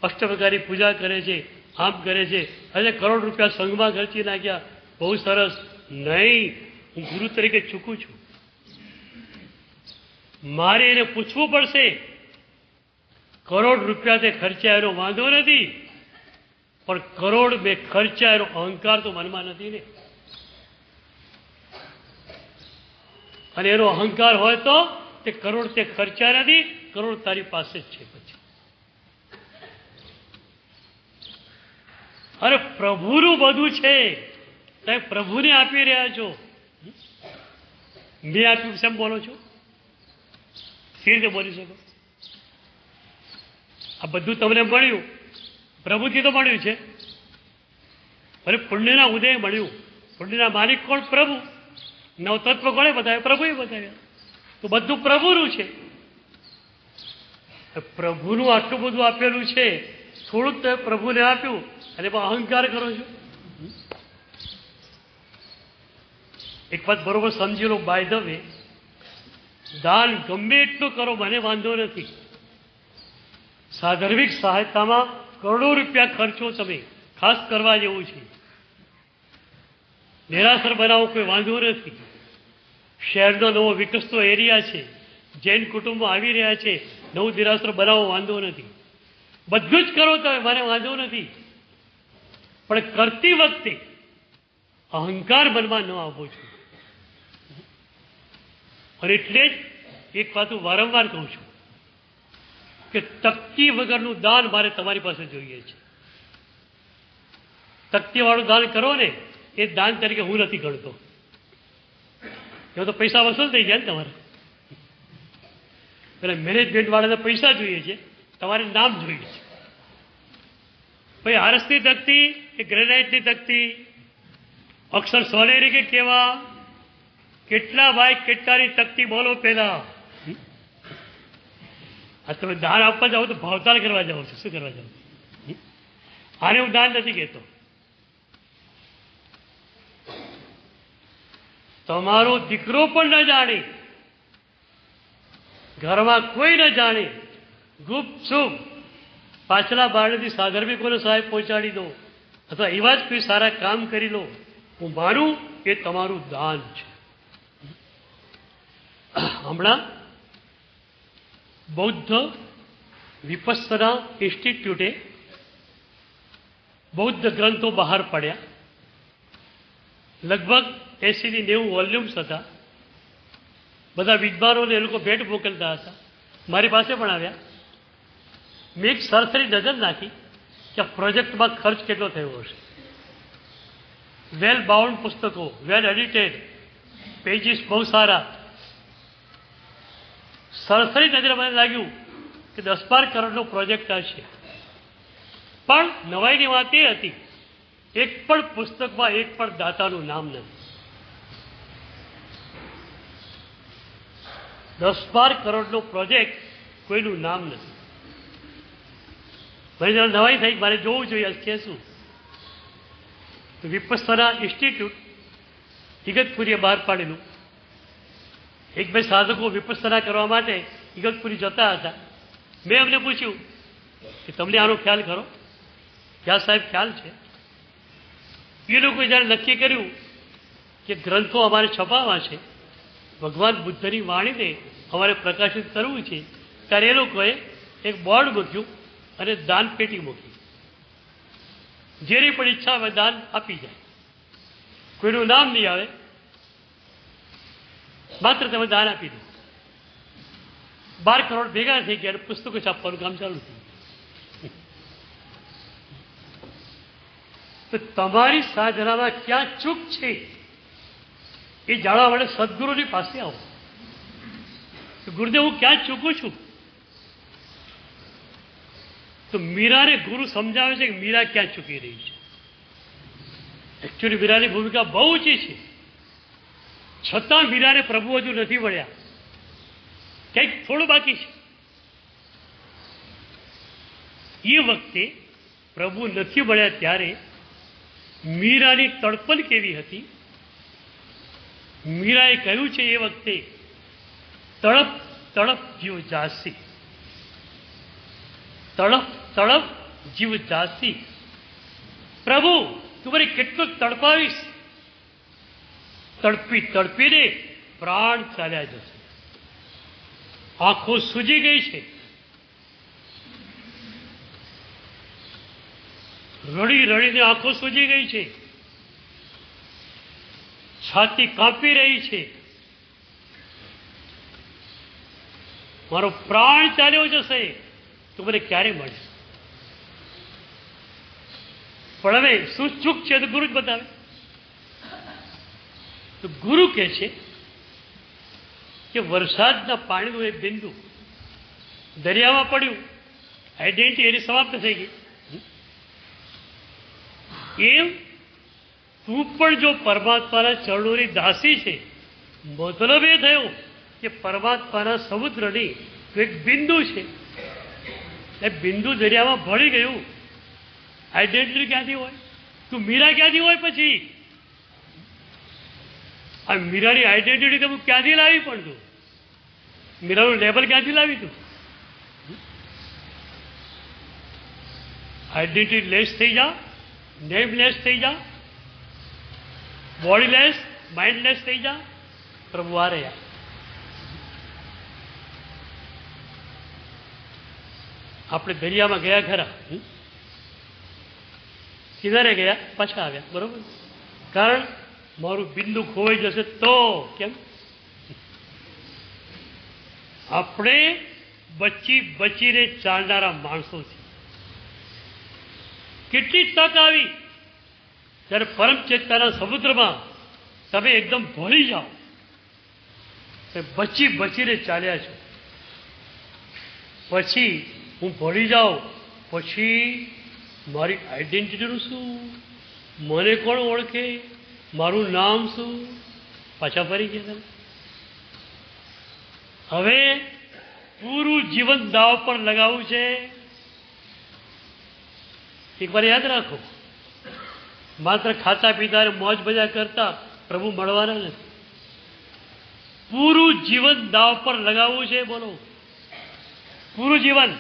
અષ્ટપ્રકારની પૂજા કરે છે, આમ કરે છે, અને કરોડ રૂપિયા સંઘમાં ખર્ચી નાખ્યા, બહુ સરસ. નહીં, હું ગુરુ તરીકે ચૂકું છું. મારે એને પૂછવું પડશે. કરોડ રૂપિયા તે ખર્ચ્યા એનો વાંધો નથી, પણ કરોડ મેં ખર્ચ્યા એનો અહંકાર તો મનમાં નથી ને. અને એનો અહંકાર હોય તો તે કરોડ તે ખર્ચ્યા નથી, કરોડ તારી પાસે જ છે. પછી અરે પ્રભુનું બધું છે, તમે પ્રભુને આપી રહ્યા છો. મેં આપ્યું કેમ બોલો છો? સી રીતે બોલી શકો? આ બધું તમને મળ્યું, પ્રભુથી તો મળ્યું છે. અરે પુણ્યના ઉદય મળ્યું. પુણ્યના માલિક કોણ? પ્રભુ. નવતત્વ કોણે બતાવ્યા? પ્રભુએ બતાવ્યા. તો બધું પ્રભુનું છે. પ્રભુનું આટલું બધું આપેલું છે, થોડુંક તમે પ્રભુને આપ્યું અને અહંકાર કરો છો. એક વાત બરોબર સમજી લો. બાય ધ વે, દાન ગમે એટલું કરો, મને વાંધો નથી. સાધર્મિક સહાયતામાં કરોડો રૂપિયા ખર્ચો તમે, ખાસ કરવા જેવું છે. દેરાસર બનાવો, કોઈ વાંધો નથી. શહેરનો નવો વિકસતો એરિયા છે, જૈન કુટુંબો આવી રહ્યા છે, નવું દેરાસર બનાવો, વાંધો નથી. બધું જ કરો તમે, મને વાંધો નથી. પણ કરતી વખતે અહંકાર મનમાં ન આવવો જોઈએ. અને એટલે જ એક વાત હું વારંવાર કહું છું કે તકતી વગરનું દાન મારે તમારી પાસે જોઈએ છે. તકતીવાળું દાન કરો ને, એ દાન તરીકે હું નથી ગણતો. એમાં તો પૈસા વસૂલ થઈ જાય ને તમારે. પેલા મેનેજમેન્ટ વાળાને પૈસા જોઈએ છે, તમારે નામ જોઈએ છે. ભાઈ આરસની તકતી, એ ગ્રેનાઇટની તકતી, અક્ષર સોનેરી કે કેવા, કેટલા ભાઈ કેટલાની તકતી બોલો પેલા. આ તમે દાન આપવા જાઓ તો ભાવતાલ કરવા જાઓ છો, શું કરવા જાઓ? આને હું દાન નથી કહેતો. તમારો દીકરો પણ ન જાણે, ઘરમાં કોઈ ન જાણે, ગુપચુપ પાછલા બારણેથી સાગરભીકોને સહાય પહોંચાડી દો, અથવા એવા જ કોઈ સારા કામ કરી લો. હું માનું એ તમારું દાન છે. હમણાં બૌદ્ધ વિપસ્સના ઇન્સ્ટિટ્યૂટે બૌદ્ધ ગ્રંથો બહાર પડ્યા. લગભગ 80 થી 90 વોલ્યુમ્સ હતા. બધા વિદ્વાનોને એ લોકો ભેટ મોકલતા હતા. મારી પાસે પણ આવ્યા. મેં એક સરસરી નજર નાખી કે આ પ્રોજેક્ટમાં ખર્ચ કેટલો થયો હશે. વેલ બાઉન્ડ પુસ્તકો, વેલ એડિટેડ, પેજીસ બહુ સારા. સરસરી નજરે મને લાગ્યું કે 10-12 કરોડનો પ્રોજેક્ટ આ છે. પણ નવાઈની વાત એ હતી, એક પણ પુસ્તકમાં એક પણ દાતાનું નામ નથી. 10-12 કરોડનો પ્રોજેક્ટ, કોઈનું નામ નથી. મને જરા નવાઈ થઈ, મારે જોવું જોઈએ કે શું. તો વિપસ્સના ઇન્સ્ટિટ્યૂટ ઇગતપુરીએ બહાર પાડેલું. એક બે સાધકો વિપસ્સના કરવા માટે ઇગતપુરી જતા હતા. મેં એમને પૂછ્યું કે તમને આનો ખ્યાલ ખરો? ક્યાં સાહેબ ખ્યાલ છે? એ લોકોએ જ્યારે નક્કી કર્યું કે ગ્રંથો અમારે છપાવવા છે, ભગવાન બુદ્ધની વાણીને અમારે પ્રકાશિત કરવું છે, ત્યારે એ લોકોએ એક બોર્ડ મૂક્યું અને દાન પેટી મૂકી. જેની પણ ઈચ્છા આવે દાન આપી જાય, કોઈનું નામ નહીં આવે, માત્ર તમે દાન આપી દો. 12 કરોડ ભેગા થઈ ગયા અને પુસ્તકો છાપવાનું કામ ચાલુ થયું. તો તમારી સાધનામાં ક્યાં ચૂક છે એ જાણવા માટે સદગુરુની પાસે આવો. તો ગુરુદેવ હું ક્યાં ચૂકું છું? તો મીરાને ગુરુ સમજાવે છે કે મીરા ક્યાં ચૂકી રહી છે. એકચ્યુઅલી મીરાની ભૂમિકા બહુ ઊંચી છે, છતાં મીરાને પ્રભુ હજુ નથી મળ્યા. કંઈક થોડું બાકી છે. એ વખતે પ્રભુ નથી મળ્યા ત્યારે મીરાની તડપણ કેવી હતી. મીરાએ કહ્યું છે એ વખતે, તડપ તડપ જીવ જાસી, તડપ તડપ જીવ જાસી. પ્રભુ તું મને કેટલું તડપાવીશ. તડપી તડપીને પ્રાણ ચાલ્યા જશે. આંખો સૂજી ગઈ છે, રડી રડીને આંખો સૂજી ગઈ છે, છાતી કાંપી રહી છે. મારો પ્રાણ ચાલ્યો જશે તો મને ક્યારે મળે? પણ હવે શું ચૂક છે તો ગુરુ જ બતાવે. તો ગુરુ કહે છે કે વરસાદના પાણીનું એક બિંદુ દરિયામાં પડ્યું, આઈડેન્ટિટી એની સમાપ્ત થઈ ગઈ. એમ તું પણ જો પરમાત્માના ચરણોની દાસી છે, મતલબ એ થયો કે પરમાત્માના સમુદ્રની એક બિંદુ છે. એ બિંદુ દરિયામાં ભળી ગયું, આઈડેન્ટિટી ક્યાંથી હોય? તું મીરા ક્યાંથી હોય? પછી આ મીરાની આઈડેન્ટિટી તો ક્યાંથી લાવી? પણ તું મીરાનું લેબલ ક્યાંથી લાવી? તું આઈડેન્ટિટી લેસ થઈ જા, નેમ લેસ થઈ જા, બોડી લેસ, માઇન્ડ લેસ થઈ જા. પ્રભુ આ રહ્યા. આપણે દરિયામાં ગયા ખરા, કિનારે ગયા, પાછા આવ્યા, બરોબર. કારણ મારું બિંદુ ખોવાઈ જશે તો કેમ? આપણે બચી બચીને ચાલનારા માણસો છે. કેટલી તક આવી જ્યારે પરમ ચેતનાના સમુદ્રમાં તમે એકદમ ભળી જાઓ. બચી બચીને ચાલ્યા છો. પછી હું ભળી જાઉં પછી મારી આઈડેન્ટિટીનું શું? મને કોણ ઓળખે? મારું નામ શું? પાછા ફરી ગયા. હવે પૂરું જીવન દાવ પર લગાવવું છે. એકવાર યાદ રાખો, માત્ર ખાતા પીતા મોજ મજા કરતા પ્રભુ મળવાના નથી. પૂરું જીવન દાવ પર લગાવવું છે. બોલો, પૂરું જીવન.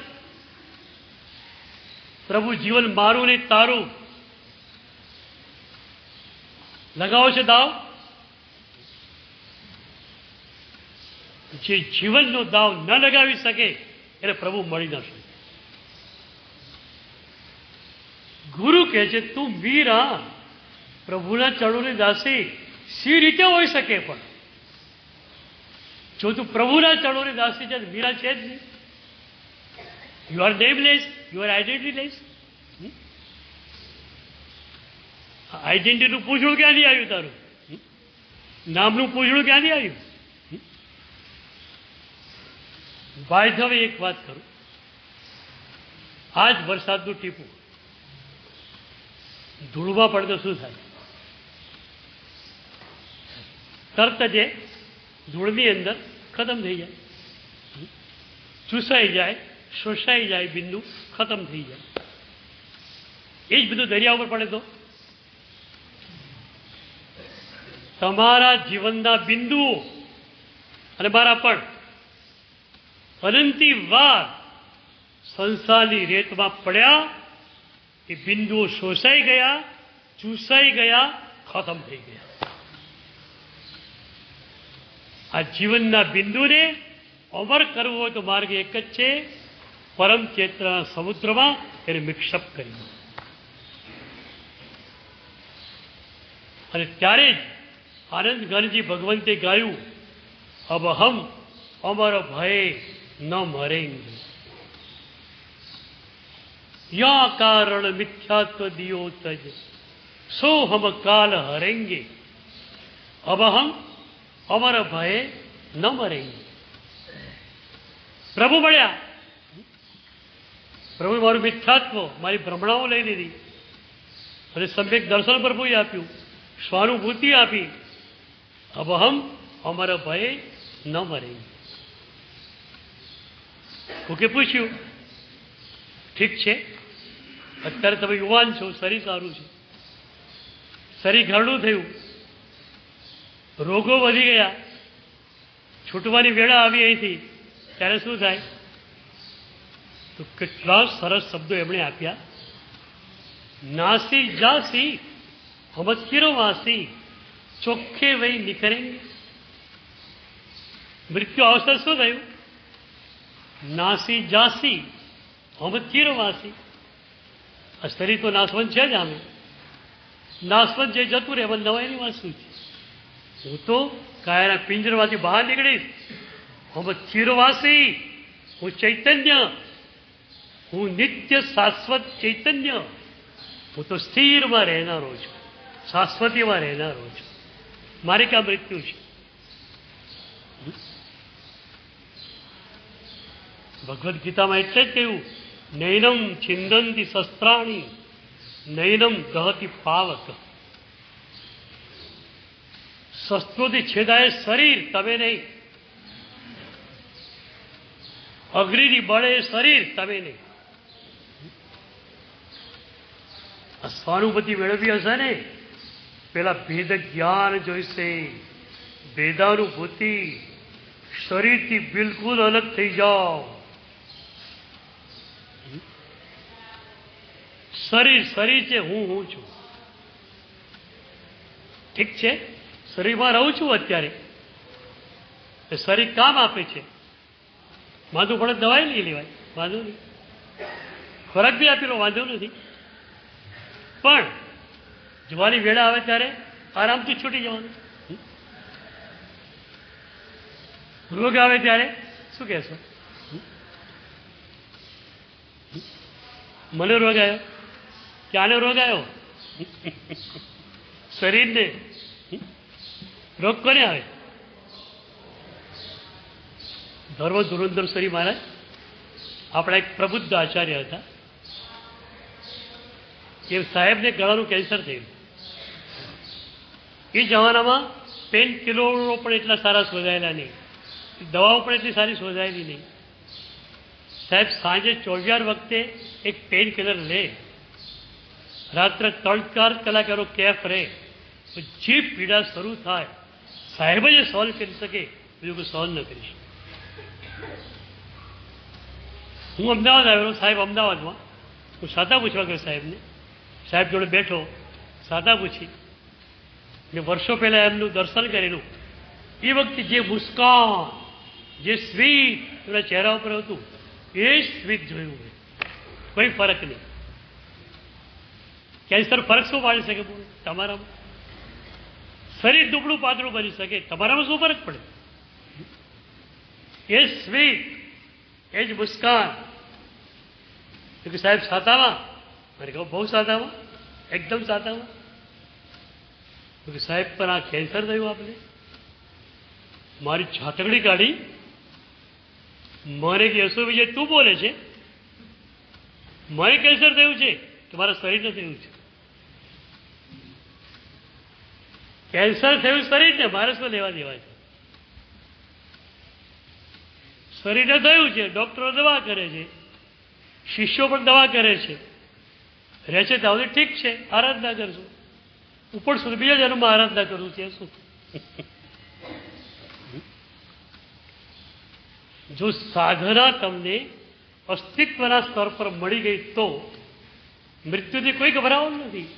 પ્રભુ જીવન મારું ને તારું લગાવો છે દાવ. જે જીવનનો દાવ ન લગાવી શકે એને પ્રભુ મળી ન શકે. ગુરુ કહે છે તું વીર, હા, પ્રભુના ચરણોની દાસી સી રીતે હોઈ શકે? પણ જો તું પ્રભુના ચરણોની દાસી છે, વીરા છે જ નહીં. You are nameless, you are identityless. આઈડેન્ટિટીનું પૂછડું ક્યાંથી આવ્યું તારું? નામનું પૂછડું ક્યાંથી આવ્યું? ભાઈ, હવે એક વાત કરું. આજ વરસાદનું ટીપું ધૂળમાં પડે તો શું થાય? તરત જ એ ધૂળની અંદર ખતમ થઈ જાય, ચૂસાઈ જાય, શોષાઈ જાય, બિંદુ ખતમ થઈ જાય. એ જ બધું દરિયા ઉપર પડે તો તમારા જીવનના બિંદુઓ અને મારા પણ અનંતી વાર સંસારની રેતમાં પડ્યા. એ બિંદુઓ શોષાઈ ગયા, ચૂસાઈ ગયા, ખતમ થઈ ગયા. આ જીવનના બિંદુને અમર કરવો હોય તો માર્ગ એક જ છે, પરમ ચેતના સમુદ્રમાં એને મિક્સઅપ કરી. અને ત્યારે જ આનંદ ઘનજી ભગવંતે ગાયું, અબ હમ અમર ભય ન મરેંગે, યા કારણ મિથ્યાત્વ દિયો તજ, સો હમ કાલ હરેંગે, અબ હમ અમર ભય ન મરેંગે. પ્રભુ મળ્યા. પ્રભુ મારું મિથ્યાત્વ, મારી ભ્રમણાઓ લઈ લીધી અને સમ્યક દર્શન પ્રભુએ આપ્યું, સ્વાનુભૂતિ આપી. અબ હમ અમર ભય ન મરેંગે. કોકે પૂછ્યું, ઠીક છે, અત્યારે તમે યુવાન છો, શરીર સારું છે, શરીર ઘરડું થયું, રોગો વધી ગયા, છૂટવાની વેળા આવી અહીંથી, ત્યારે શું થાય? તો કેટલા સરસ શબ્દો એમણે આપ્યા. નાસી જાસી હમચિરો વાસી, ચોખ્ખે વહી નિખરેંગે. મૃત્યુ અવસર શું થયું? નાસી જાસી હમચિરો વાસી. આ શરીર તો નાશવંત છે જ. આમે નાશવંત જે જતું રહે, એમાં નવાઈની વાત શું છે? હું તો કાયાના પિંજરમાંથી બહાર નીકળીશ. હમચિરવાસી, હું ચૈતન્ય, હું નિત્ય શાશ્વત ચૈતન્ય. હું તો સ્થિરમાં રહેનારો છું, શાશ્વતીમાં રહેનારો છું. મારે ક્યાં મૃત્યુ છે? ભગવદ્ ગીતામાં એટલે જ કહ્યું, નૈનમ છિંદંતી શસ્ત્રાણી, નૈનમ દહતી પાવક. શસ્ત્રોથી છેદાય શરીર, તમે નહીં. અગ્નિની બળે શરીર, તમે નહીં. આ સ્વાનુભૂતિ મેળવી હશે ને, પેલા ભેદ જ્ઞાન જોઈશે, ભેદાનુભૂતિ. શરીરથી બિલકુલ અલગ થઈ જાઓ. શરીર શરીર છે, હું છું. ઠીક છે, શરીરમાં રહું છું અત્યારે. શરીર કામ આપે છે. માથું પડે દવાઈ લઈ લેવાય, વાંધો નહીં. ખોરાક બી આપેલો, વાંધો નથી. પણ જોવાની વેળા આવે ત્યારે આરામથી છૂટી જવાનું. રોગ આવે ત્યારે શું કહેશો? મને રોગ આવ્યો કે આને રોગ આવ્યો? શરીરને રોગ કોને આવે? ધર્મ ધુરંધર શ્રી મહારાજ આપણા એક પ્રબુદ્ધ આચાર્ય હતા. એ સાહેબને ગળાનું કેન્સર થયું. એ જમાનામાં પેન કિલરો પણ એટલા સારા શોધાયેલા નહીં, દવાઓ પણ એટલી સારી શોધાયેલી નહીં. સાહેબ સાંજે 24 વખતે એક પેઇન કિલર લે, રાત્રે 3-4 કલાક એનો કેફ રહે, તો જે પીડા શરૂ થાય સાહેબ જ સોલ્વ કરી શકે, બીજું કોઈ સોલ્વ ન કરી શકે. હું અમદાવાદ આવેલો, સાહેબ અમદાવાદમાં. હું સાદા પૂછવા ગયો સાહેબને, સાહેબ જોડે બેઠો, સાદા પૂછી મેં વર્ષો પહેલાં એમનું દર્શન કરેલું. એ વખતે જે મુસ્કાન, જે સ્વીટ એમના ચહેરા ઉપર હતું, એ સ્વીટ જોયું મેં. કોઈ ફરક નહીં. કેન્સર ફરક શું પાડી શકે? બોલો તમારામાં શરીર દુબળું પાતળું બની શકે, તમારામાં શું ફરક પડે? એ સ્વીટ, એ જ મુસ્કાન. કે સાહેબ સાતામાં? મારે કહું બહુ સાતામાં, એકદમ સાતામાં. કે સાહેબ પણ આ કેન્સર થયું આપને? મારી છાતકડી કાઢી, મને કે યશો વિજય તું બોલે છે, મને કેન્સર થયું છે કે મારા શરીરને થયું છે? કેન્સર થયું શરીરને, મારે શું લેવા દેવા છે? શરીરને થયું છે, ડોક્ટરો દવા કરે છે, શિષ્યો પણ દવા કરે છે, રહે છે ત્યાં ઠીક છે, આરાધના કરશું. ઉપર સુધી બીજા જન્મમાં આરાધના કરવું છે શું? જો સાધના તમને અસ્તિત્વના સ્તર પર મળી ગઈ તો મૃત્યુથી કોઈ ગભરાવું નથી.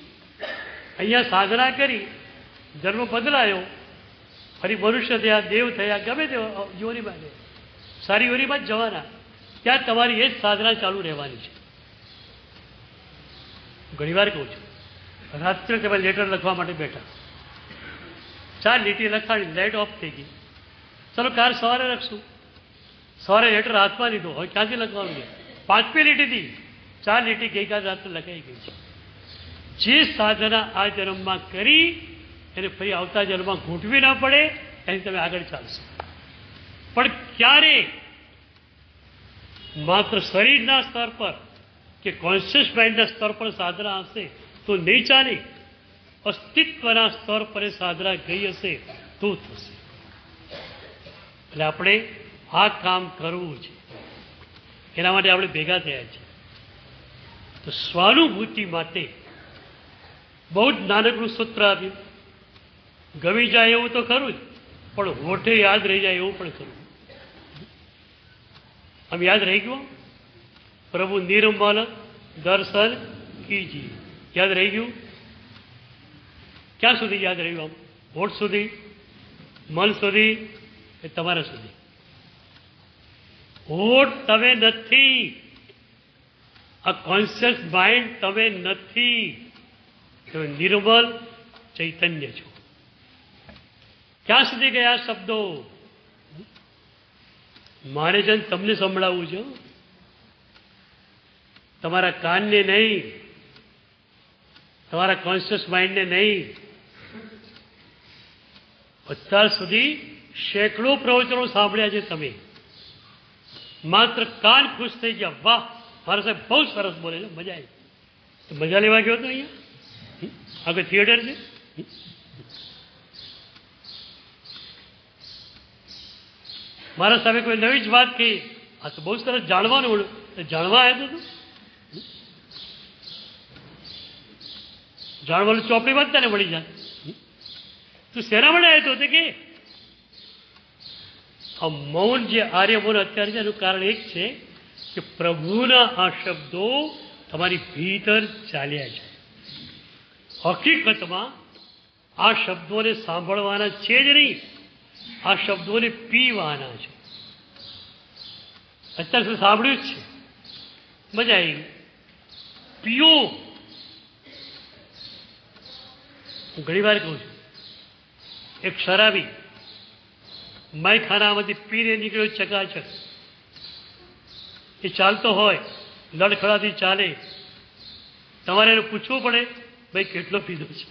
અહીંયા સાધના કરી, જન્મ બદલાયો, ફરી મનુષ્ય થયા, દેવ થયા, ગમે તે યોનીમાં ગયા, સારી યોનીમાં જ જવાના. ત્યાં તમારી એ જ સાધના ચાલુ રહેવાની છે. ઘણી વાર કહું છું, રાત્રે તમે લેટર લખવા માટે બેઠા, 4 લીટી લખાડી, લાઇટ ઓફ થઈ ગઈ, ચલો કાર સવારે લખશું. સવારે લેટર હાથમાં લીધો, હવે ક્યાંથી લખવાનું છે? 5મી લીટીથી 4 લીટી ગઈકાલ રાત્રે લખાઈ ગઈ છે. જે સાધના આ જન્મમાં કરી એને ફરી આવતા જન્મમાં ઘૂંટવી ના પડે, એની તમે આગળ ચાલશો. પણ ક્યારે માત્ર શરીરના સ્તર પર કે કોન્શિયસ માઇન્ડના સ્તર પર સાધના હશે તો નહીં ચાલે. અસ્તિત્વના સ્તર પર સાધના ગઈ હશે તો થશે. એટલે આપણે આ કામ કરવું છે, એના માટે આપણે ભેગા થયા છીએ. તો સ્વાનુભૂતિ માટે બહુ જ નાનકડું સૂત્ર આપ્યું. ગમી જાય એવું તો ખરું જ, પણ હોઠે યાદ રહી જાય એવું પણ ખરું. આમ યાદ રહી ગયું? પ્રભુ નિર્મલ દર્શન કીજીએ, યાદ રહી ગયું? ક્યાં સુધી યાદ રહ્યું? આમ હોઠ સુધી, મન સુધી, કે તમારા સુધી? હોઠ તમે નથી, આ કોન્શિયસ માઇન્ડ તમે નથી, તમે નિર્મલ ચૈતન્ય છો. ક્યાં સુધી ગયા શબ્દો? મારે જન તમને સંભળાવવું છે, તમારા કાનને નહીં, તમારા કોન્શિયસ માઇન્ડને નહીં. અત્યાર સુધી સેંકડો પ્રવચનો સાંભળ્યા છે તમે, માત્ર કાન ખુશ થઈ ગયા, વાહ મારા સાહેબ બહુ સરસ બોલે છે, મજા આવી. તો મજા લેવા ગયો હતો અહીંયા, આગળ થિયેટર છે. મારા સાહેબે કોઈ નવી જ વાત કહી, આ તો બહુ સરસ જાણવાનું, જાણવા આવ્યો હતો. જાણવાનું ચોપડીમાં જ તને મળી જાય. તું શેના માટે આવ્યો હતો કે આ મૌન જે આર્ય મૌન અત્યારે છે એનું કારણ એક છે કે પ્રભુના આ શબ્દો તમારી ભીતર ચાલ્યા છે. હકીકતમાં આ શબ્દોને સાંભળવાના છે જ નહીં, આ શબ્દોને પીવાના છે. અત્યાર સુધી સાંભળ્યું જ છે, મજા આવી, પીઓ. હું ઘણી વાર કહું છું, એક શરાબી માયખાનામાંથી પીને નીકળ્યો ચકાચક. એ ચાલતો હોય, લડખડાથી ચાલે, તમારે એને પૂછવું પડે ભાઈ કેટલો પીધો છે.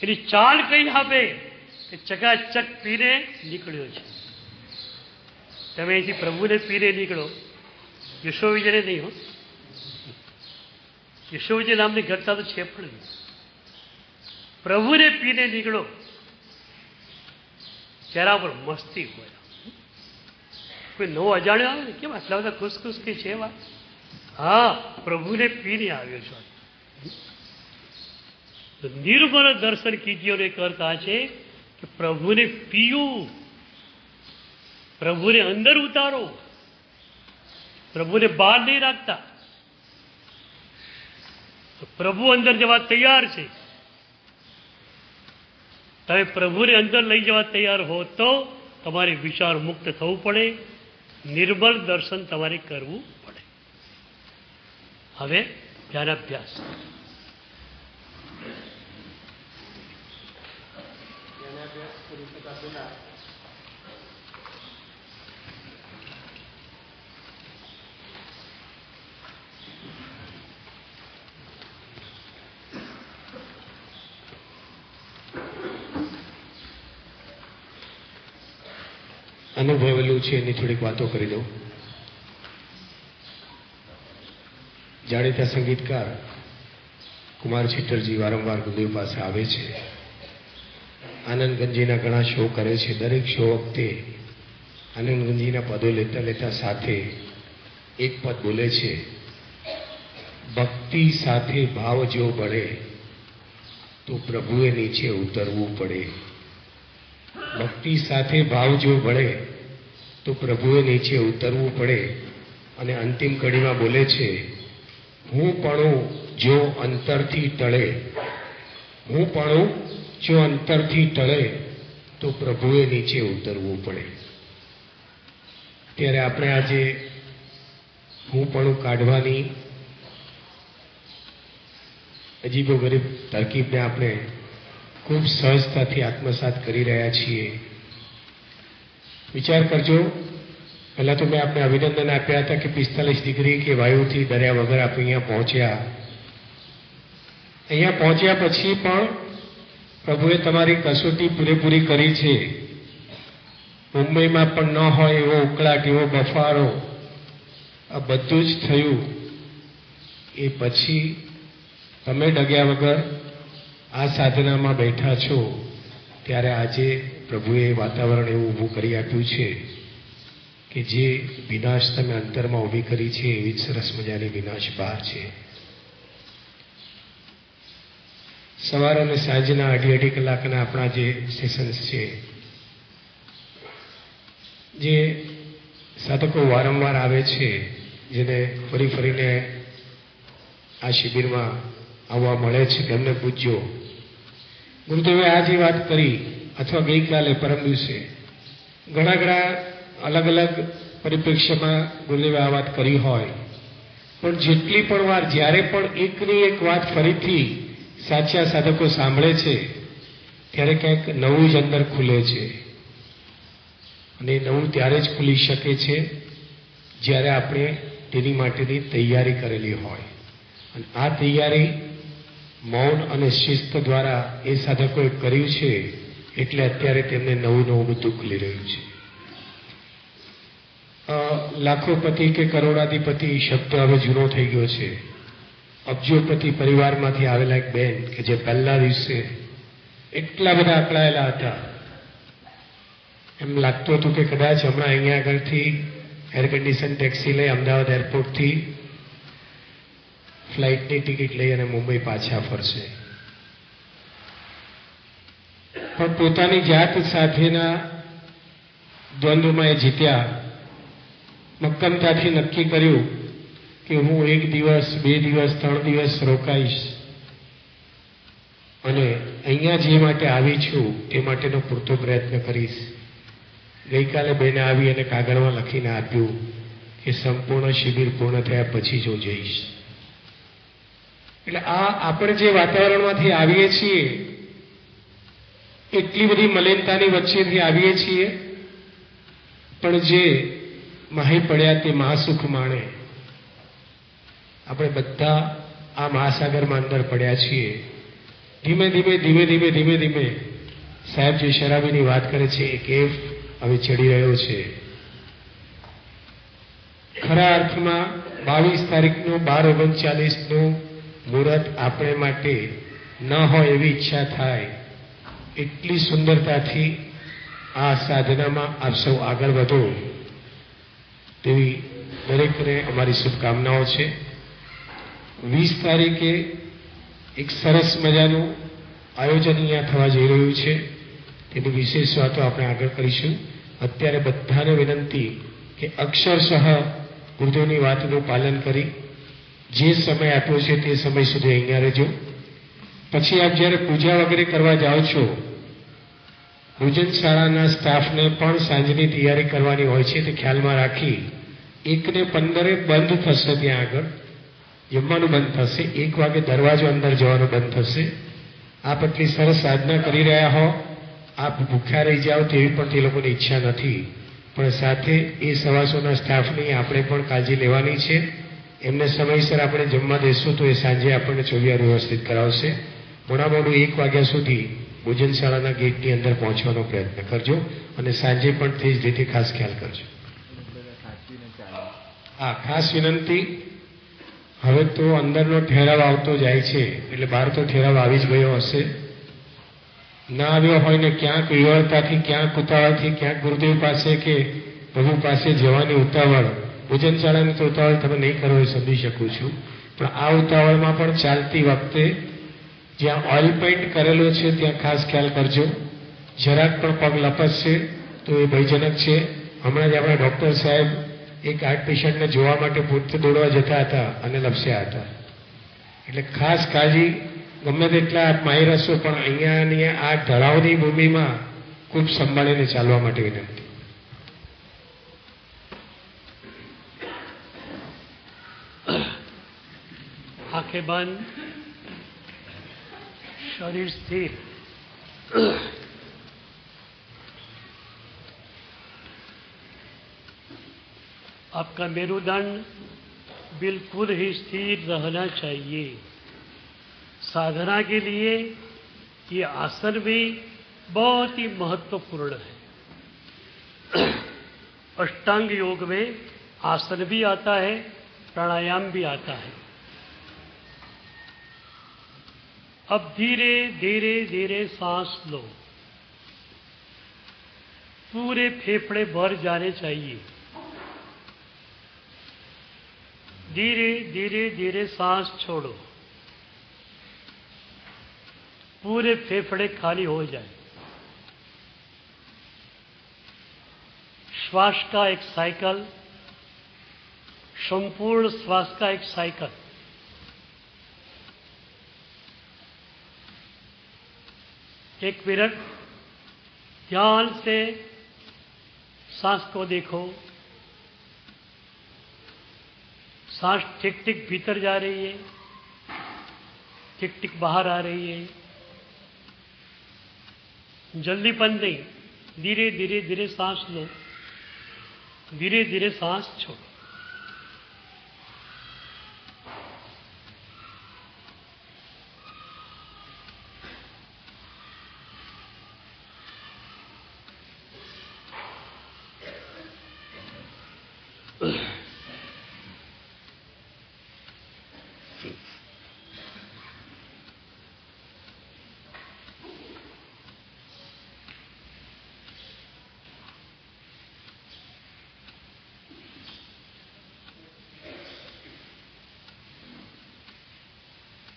એની ચાલ કઈ આપે કે ચકાચક પીને નીકળ્યો છે. તમે અહીંથી પ્રભુને પીને નીકળો, યશો વિજયને નહીં હો. યશો વિજય નામની ઘટના તો છે પણ નહીં. પ્રભુને પીને નીકળો, ચહેરા પર મસ્તી હોય, કોઈ નવો અજાણ્યો આવે ને કેમ આટલા બધા ખુશ કે છે વાત? હા, પ્રભુને પીને આવ્યો છો. નિર્મળ દર્શન કીજીઓનો એક અર્થ આ છે કે પ્રભુને પીયું, પ્રભુને અંદર ઉતારો, પ્રભુને બહાર નહીં રાખતા. પ્રભુ અંદર જવા તૈયાર છે. તમે પ્રભુને અંદર લઈ જવા તૈયાર હો તો તમારે વિચાર મુક્ત થવું પડે, નિર્મળ દર્શન તમારે કરવું પડે. હવે ધ્યાનાભ્યાસ. અનુભવેલું છે એની થોડીક વાતો કરી દઉં. જાણીતા સંગીતકાર કુમાર છિટ્ટરજી વારંવાર ગુરુદેવ પાસે આવે છે. આનંદગંજીના ઘણા શો કરે છે. દરેક શો વખતે આનંદગંજીના પદો લેતા લેતા સાથે એક પદ બોલે છે, ભક્તિ સાથે ભાવ જો બળે તો પ્રભુએ નીચે ઉતરવું પડે. ભક્તિ સાથે ભાવ જો બળે તો પ્રભુએ નીચે ઉતરવું પડે. અને અંતિમ કડીમાં બોલે છે, હું પણ જો અંતરથી ટળે, હું પણ જો અંતરથી ટળે તો પ્રભુએ નીચે ઉતરવું પડે. ત્યારે આપણે આજે હું પણ કાઢવાની અજીબો ગરીબ તરકીબને આપણે ખૂબ સહજતાથી આત્મસાત કરી રહ્યા છીએ. વિચાર કરજો, પહેલાં તો મેં આપણે અભિનંદન આપ્યા હતા કે 45 ડિગ્રી કે વાયુથી ડર્યા વગર આપણે અહીંયા પહોંચ્યા. અહીંયા પહોંચ્યા પછી પણ પ્રભુએ તમારી કસોટી પૂરેપૂરી કરી છે. મુંબઈમાં પણ ન હોય એવો ઉકળાટ, એવો બફારો, આ બધું જ થયું. એ પછી તમે ડગ્યા વગર આ સાધનામાં બેઠા છો. ત્યારે આજે પ્રભુએ વાતાવરણ એવું ઊભું કરી આપ્યું છે કે જે વિનાશ તમે અંતરમાં ઊભી કરી છે એવી જ સરસ મજાની વિનાશ બહાર છે. સવાર અને સાંજના 2.5 કલાકના આપણા જે સેશન્સ છે, જે સાધકો વારંવાર આવે છે, જેને ફરી ફરીને આ શિબિરમાં આવવા મળે છે, તેમને પૂછજો. ગુરુદેવે આ જે વાત કરી અથવા ગઈકાલે પરમ દિવસે ઘણા અલગ અલગ પરિપ્રેક્ષ્યમાં ગુરુદેવે આ વાત કરી હોય, પણ જેટલી પણ વાર જ્યારે પણ એકની એક વાત ફરીથી સાચા સાધકો સાંભળે છે ત્યારે કંઈક નવું જ અંદર ખુલે છે. અને નવું ત્યારે જ ખુલી શકે છે જ્યારે આપણે તેની માટેની તૈયારી કરેલી હોય. અને આ તૈયારી મૌન અને શિસ્ત દ્વારા એ સાધકોએ કર્યું છે, એટલે અત્યારે તેમને નવું બધું ખુલી રહ્યું છે. લાખોપતિ કે કરોડાધિપતિ શબ્દ હવે જૂનો થઈ ગયો છે. અબજોપતિ પરિવારમાંથી આવેલા એક બેન કે જે પહેલા દિવસે એટલા બધા અકળાયેલા હતા, એમ લાગતું હતું કે કદાચ હમણાં અહીંયા આગળથી એર કન્ડિશન ટેક્સી લઈ અમદાવાદ એરપોર્ટથી ફ્લાઇટની ટિકિટ લઈ અને મુંબઈ પાછા ફરશે. પણ પોતાની જાત સાથેના દ્વંદ્વમાં એ જીત્યા. મક્કમતાથી નક્કી કર્યું કે હું 1 દિવસ, 2 દિવસ, 3 દિવસ રોકાઈશ અને અહીંયા જે માટે આવી છું તે માટેનો પૂરતો પ્રયત્ન કરીશ. ગઈકાલે બેને આવી અને કાગળમાં લખીને આપ્યું કે સંપૂર્ણ શિબિર પૂર્ણ થયા પછી જો જઈશ. એટલે આ આપણે જે વાતાવરણમાંથી આવીએ છીએ, એટલી બધી મલિનતાની વચ્ચેથી આવીએ છીએ, પણ જે માહી પડ્યા તે મહાસુખ માણે. આપણે બધા આ મહાસાગરમાં અંદર પડ્યા છીએ. ધીમે ધીમે સાહેબ જે શરાબીની વાત કરે છે એ કેફ હવે ચડી રહ્યો છે. ખરા અર્થમાં 22 તારીખનું 12:39નું મુહૂર્ત આપણે માટે ન હોય એવી ઈચ્છા થાય. એટલી સુંદરતાથી આ સાધનામાં આપ સૌ આગળ વધો તેવી દરેકને અમારી શુભકામનાઓ છે. 20 તારીખે એક સરસ મજાનું આયોજન અહીંયા થવા જઈ રહ્યું છે. તેની વિશેષ વાતો આપણે આગળ કરીશું. અત્યારે બધાને વિનંતી કે અક્ષરશઃ ગુરુદેવની વાતનું પાલન કરી જે સમય આપ્યો છે તે સમય સુધી અહીંયા રહેજો. પછી આપ જ્યારે પૂજા વગેરે કરવા જાઓ છો, ભોજન શાળાના સ્ટાફને પણ સાંજની તૈયારી કરવાની હોય છે, તે ખ્યાલમાં રાખી 1:15 બંધ થશે. ત્યાં આગળ જમવાનું બંધ થશે. 1 વાગે દરવાજો અંદર જવાનો બંધ થશે. આપ એટલી સરસ સાધના કરી રહ્યા હો, આપ ભૂખ્યા રહી જાઓ તેવી પણ તે લોકોની ઈચ્છા નથી, પણ સાથે એ સવાસોના સ્ટાફની આપણે પણ કાળજી લેવાની છે. એમને સમયસર આપણે જમવા દેશું તો એ સાંજે આપણને ચોવિયાર વ્યવસ્થિત કરાવશે. મોડા મોડું 1 વાગ્યા સુધી ભોજનશાળાના ગેટની અંદર પહોંચવાનો પ્રયત્ન કરજો અને સાંજે પણ તે જ રીતે ખાસ ખ્યાલ કરજો. હા, ખાસ વિનંતી, હવે તો અંદરનો ઠેરાવ આવતો જાય છે, એટલે બહાર તો ઠેરાવ આવી જ ગયો હશે. ના આવ્યો હોય ને ક્યાંક વિવળતાથી, ક્યાંક ઉતાવળથી, ક્યાંક ગુરુદેવ પાસે કે પ્રભુ પાસે જવાની ઉતાવળ, ભોજનશાળાની તો ઉતાવળ તમે નહીં કરો એ સમજી શકું છું, પણ આ ઉતાવળમાં પણ ચાલતી વખતે જ્યાં ઓઇલ પેઇન્ટ કરેલો છે ત્યાં ખાસ ખ્યાલ કરજો. જરાક પણ પગ લપસશે તો એ ભયજનક છે. હમણાં જ આપણા ડૉક્ટર સાહેબ એક હાર્ટ પેશન્ટને જોવા માટે પોતે દોડવા જતા હતા અને લપસ્યા હતા. એટલે ખાસ કાળજી, ગમે તેટલા આપ માહિર હશો પણ અહીંયાની આ ઢળાવની ભૂમિમાં ખૂબ સંભાળીને ચાલવા માટે વિનંતી. आंखें बंद, शरीर स्थिर. आपका मेरुदंड बिल्कुल ही स्थिर रहना चाहिए. साधना के लिए ये आसन भी बहुत ही महत्वपूर्ण है. अष्टांग योग में आसन भी आता है, प्राणायाम भी आता है. अब धीरे धीरे धीरे सांस लो. पूरे फेफड़े भर जाने चाहिए. धीरे धीरे धीरे सांस छोड़ो. पूरे फेफड़े खाली हो जाए. श्वास का एक साइकिल, संपूर्ण श्वास का एक साइकिल. एक मिनट ध्यान से सांस को देखो. सांस ठीक ठीक भीतर जा रही है, ठीक ठीक बाहर आ रही है. जल्दीपन नहीं, धीरे धीरे धीरे सांस लो, धीरे धीरे सांस छोड़ो.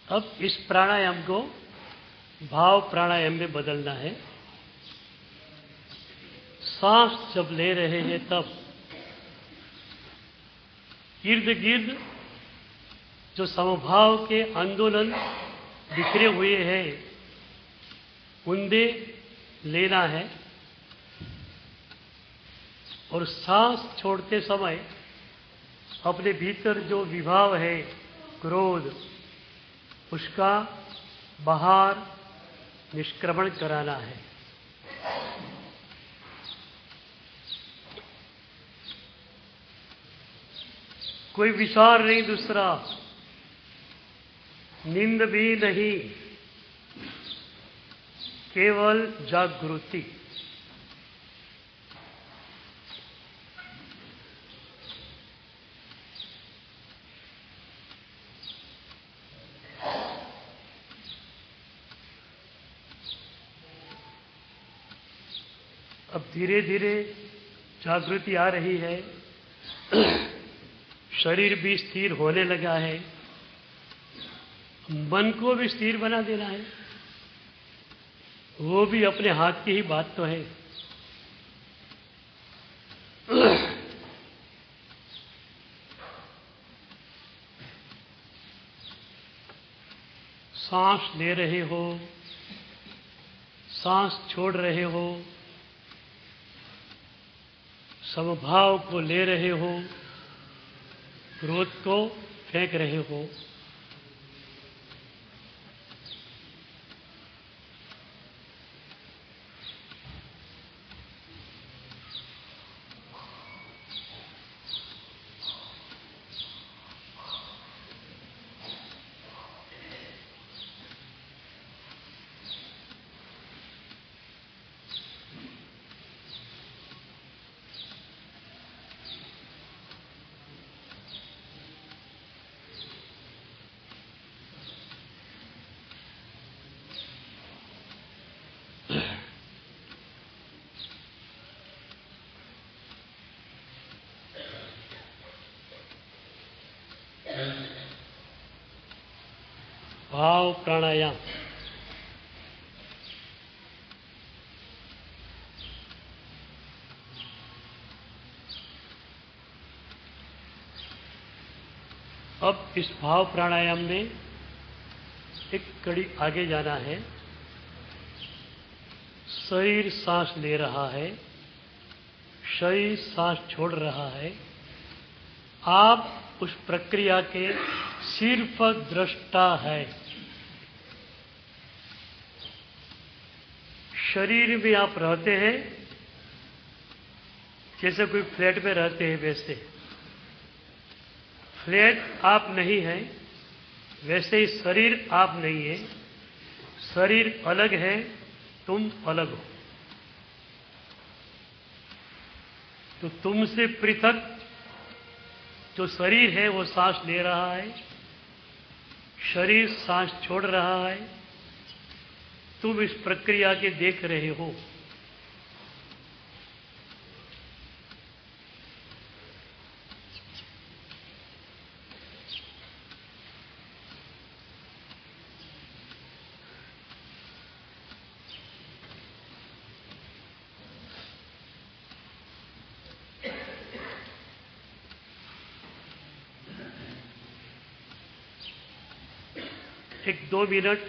अब इस प्राणायाम को भाव प्राणायाम में बदलना है. सांस जब ले रहे हैं तब इर्द गिर्द जो समभाव के आंदोलन बिखरे हुए हैं उनमें लेना है. और सांस छोड़ते समय अपने भीतर जो विभाव है, क्रोध, उसका बाहर निष्क्रमण कराना है. कोई विचार नहीं दूसरा, नींद भी नहीं, केवल जागृति. अब धीरे धीरे जागृति आ रही है. शरीर भी स्थिर होने लगा है, मन को भी स्थिर बना देना है। वो भी अपने हाथ की ही बात तो है। सांस ले रहे हो, सांस छोड़ रहे हो, समभाव को ले रहे हो, क्रोध को फेंक रहे हो। भाव प्राणायाम। अब इस भाव प्राणायाम में एक कड़ी आगे जाना है। शरीर सांस ले रहा है, शरीर सांस छोड़ रहा है। आप उस प्रक्रिया के सिर्फ दृष्टा है। शरीर में आप रहते हैं जैसे कोई फ्लैट में रहते हैं, वैसे फ्लैट आप नहीं हैं, वैसे ही शरीर आप नहीं है। शरीर अलग है, तुम अलग हो। तो तुमसे पृथक जो शरीर है वो सांस ले रहा है, शरीर सांस छोड़ रहा है। तुम इस प्रक्रिया के देख रहे हो। एक 2 मिनट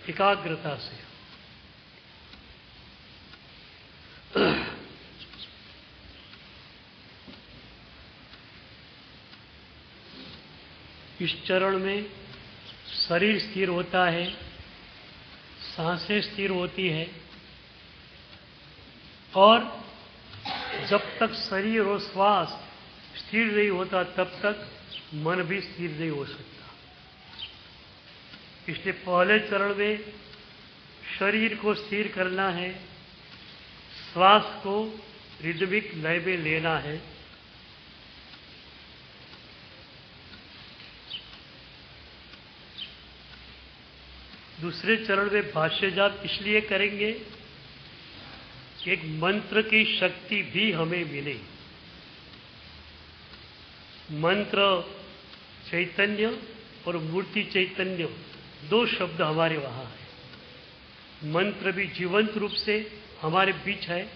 एकाग्रता से इस चरण में शरीर स्थिर होता है, सांसें स्थिर होती है, और जब तक शरीर और श्वास स्थिर नहीं होता तब तक मन भी स्थिर नहीं हो सकता। इसलिए पहले चरण में शरीर को स्थिर करना है, श्वास को रिदमिक लय में लेना है। दूसरे चरण में भाष्य जाप इसलिए करेंगे कि एक मंत्र की शक्ति भी हमें मिले। मंत्र चैतन्य और मूर्ति चैतन्य 2 शब्द हमारे वहाँ है। मंत्र भी जीवंत रूप से हमारे बीच है,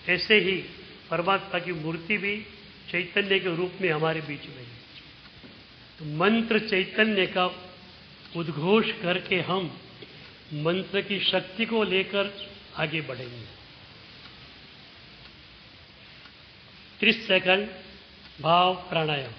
ऐसे ही परमात्मा की मूर्ति भी चैतन्य के रूप में हमारे बीच में है। तो मंत्र चैतन्य का उद्घोष करके हम मंत्र की शक्ति को लेकर आगे बढ़ेंगे। 30 सेकंड भाव प्राणायाम।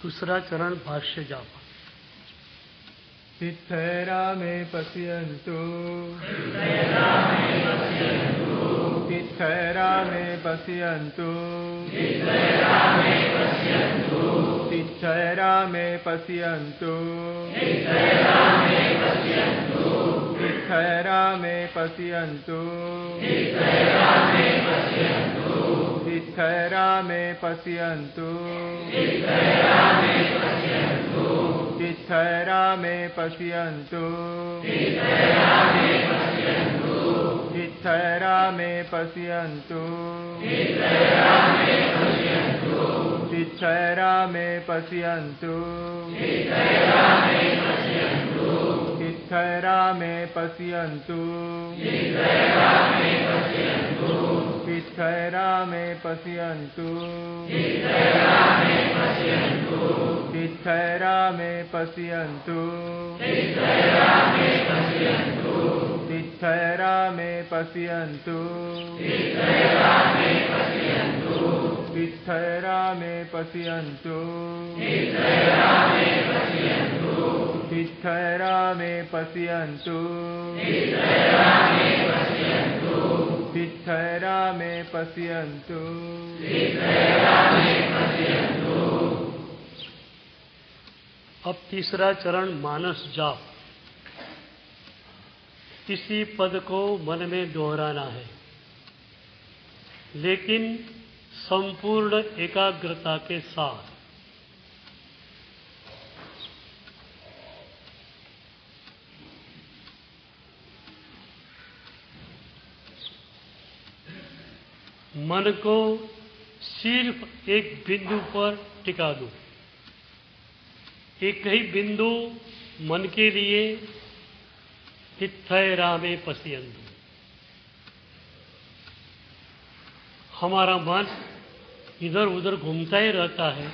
दूसरा चरण भाष्य जाप। तिथैरा मे पश्यन्तु, तिथैरा मे पश्यन्तु, तिथैरा मे पश्यन्तु, विद्धरा मे पश्यन्तु विद्धरा मे पश्यन्तु विद्धरा मे पश्यन्तु विद्धरा मे पश्यन्तु विद्धरा मे पश्यन्तु विद्धरा मे पश्यन्तु विद्धरा मे पश्यन्तु विद्धरा मे पश्यन्तु विद्धरा मे पश्यन्तु विद्धरा मे पश्यन्तु विद्धरा मे पश्यन्तु विद्धरा मे पश्यन्तु अब तीसरा चरण मानस जाप। इसी पद को मन में दोहराना है, लेकिन संपूर्ण एकाग्रता के साथ। मन को सिर्फ एक बिंदु पर टिका दो। एक ही बिंदु मन के लिए तिथैरा में पश्यन्तु। हमारा मन इधर उधर घूमता ही रहता है,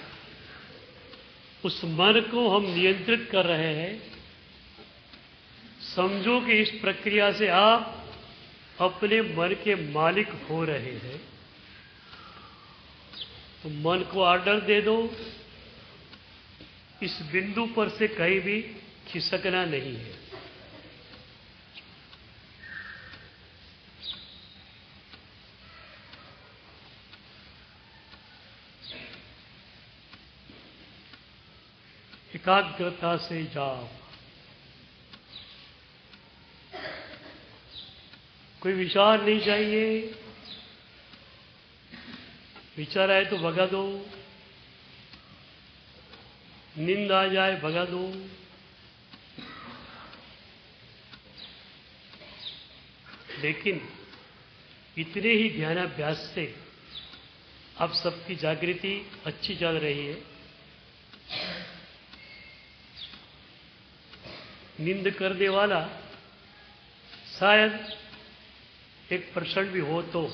उस मन को हम नियंत्रित कर रहे हैं। समझो कि इस प्रक्रिया से आप अपने मन के मालिक हो रहे हैं। तो मन को ऑर्डर दे दो, इस बिंदु पर से कहीं भी खिसकना नहीं है। एकाग्रता से जाओ। कोई विचार नहीं चाहिए। विचार आए तो भगा दो, नींद आ जाए भगा दो। लेकिन इतने ही ध्यानाभ्यास से अब सबकी जागृति अच्छी चल रही है। नींद करने वाला शायद 1% भी हो तो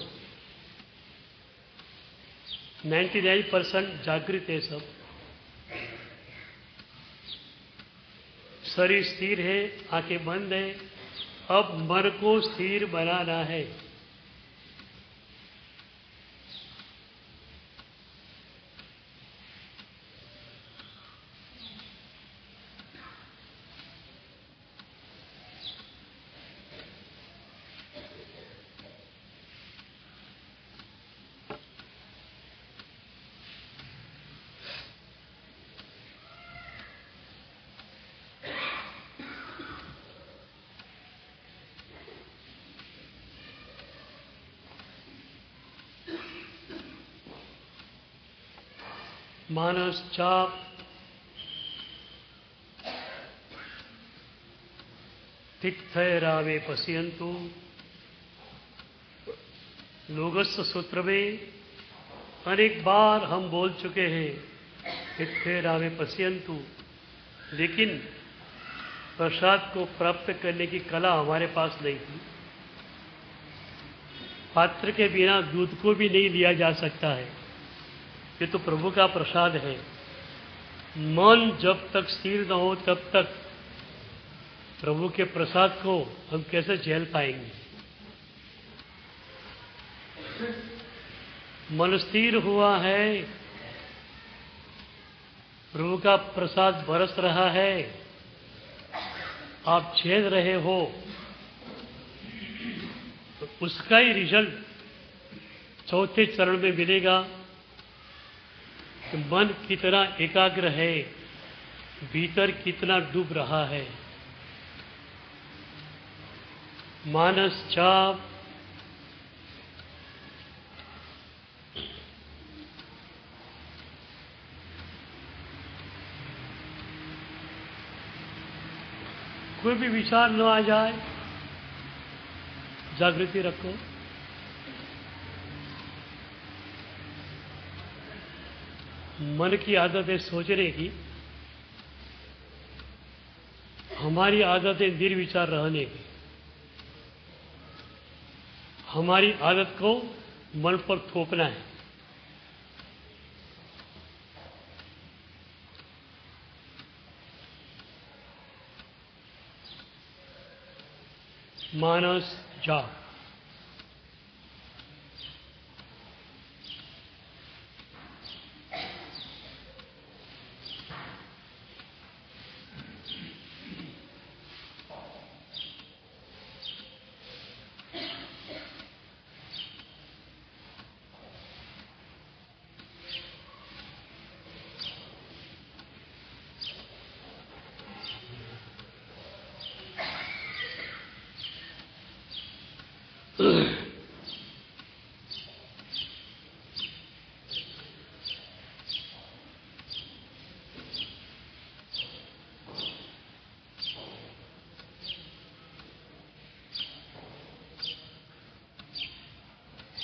99% जागृत है सब। शरीर स्थिर है, आंखें बंद है। अब मन को स्थिर बनाना है। मानस जाप तिथैरा में पश्यन्तु। लोगस्य सूत्र में अनेक बार हम बोल चुके हैं तिथैरा में पश्यन्तु, लेकिन प्रसाद को प्राप्त करने की कला हमारे पास नहीं थी। पात्र के बिना दूध को भी नहीं लिया जा सकता है। ये तो प्रभु का प्रसाद है। मन जब तक स्थिर न हो तब तक प्रभु के प्रसाद को हम कैसे झेल पाएंगे। मन स्थिर हुआ है, प्रभु का प्रसाद बरस रहा है, आप झेल रहे हो, तो उसका ही रिजल्ट चौथे चरण में मिलेगा कि मन कितना एकाग्र है, भीतर कितना डूब रहा है। मानस जाप, कोई भी विचार न आ जाए, जागृति रखो। मन की आदत है सोचने की, हमारी आदत है निर्विचार रहने की। हमारी आदत को मन पर थोपना है। मानस जाप,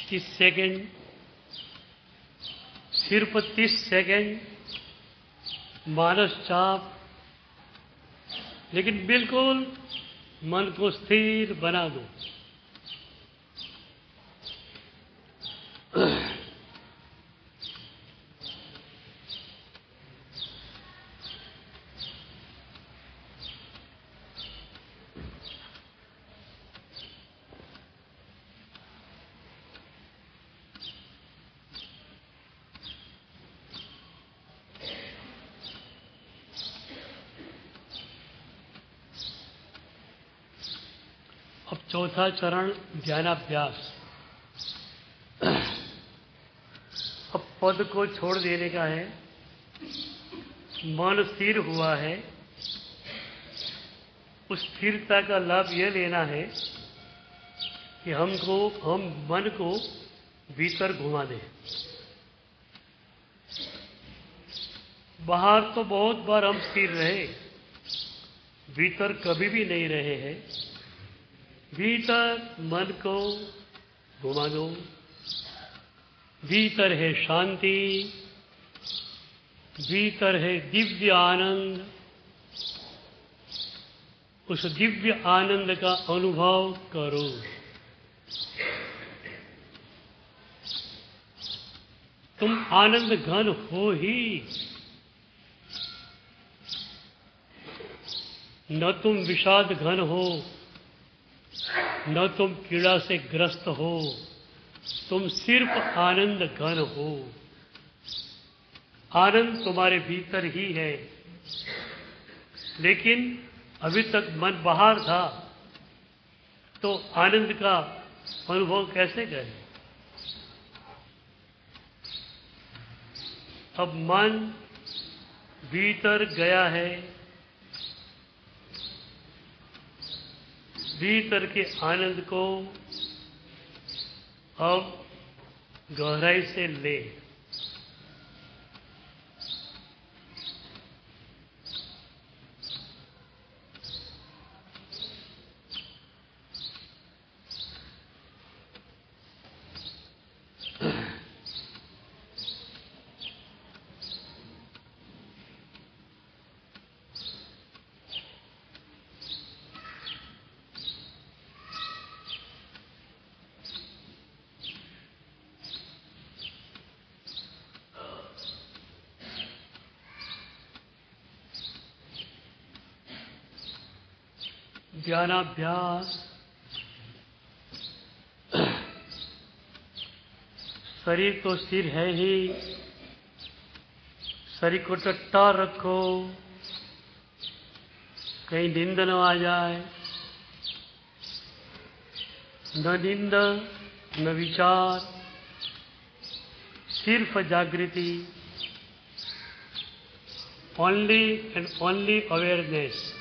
तीस सेकेंड, सिर्फ 30 सेकेंड मानस जाप, लेकिन बिल्कुल मन को स्थिर बना दो। अब चौथा चरण ध्यानाभ्यास। अब पद को छोड़ देने का है। मन स्थिर हुआ है, उस स्थिरता का लाभ यह लेना है कि हम मन को भीतर घुमा दें। बाहर तो बहुत बार हम स्थिर रहे, भीतर कभी भी नहीं रहे हैं। भीतर मन को घुमा दो। भीतर है शांति, भीतर है दिव्य आनंद। उस दिव्य आनंद का अनुभव करो। तुम आनंद घन हो ही, न तुम विषाद घन हो, न तुम पीड़ा से ग्रस्त हो, तुम सिर्फ आनंद घन हो। आनंद तुम्हारे भीतर ही है, लेकिन अभी तक मन बाहर था, तो आनंद का अनुभव कैसे करें? अब मन भीतर गया है, भीतर के आनंद को अब गहराई से ले। ध्यानाभ्यास। शरीर तो स्थिर है ही, शरीर को टट्टा रखो, कहीं नींद न आ जाए। न नींद न विचार, सिर्फ जागृति, ओनली एंड ओनली अवेयरनेस।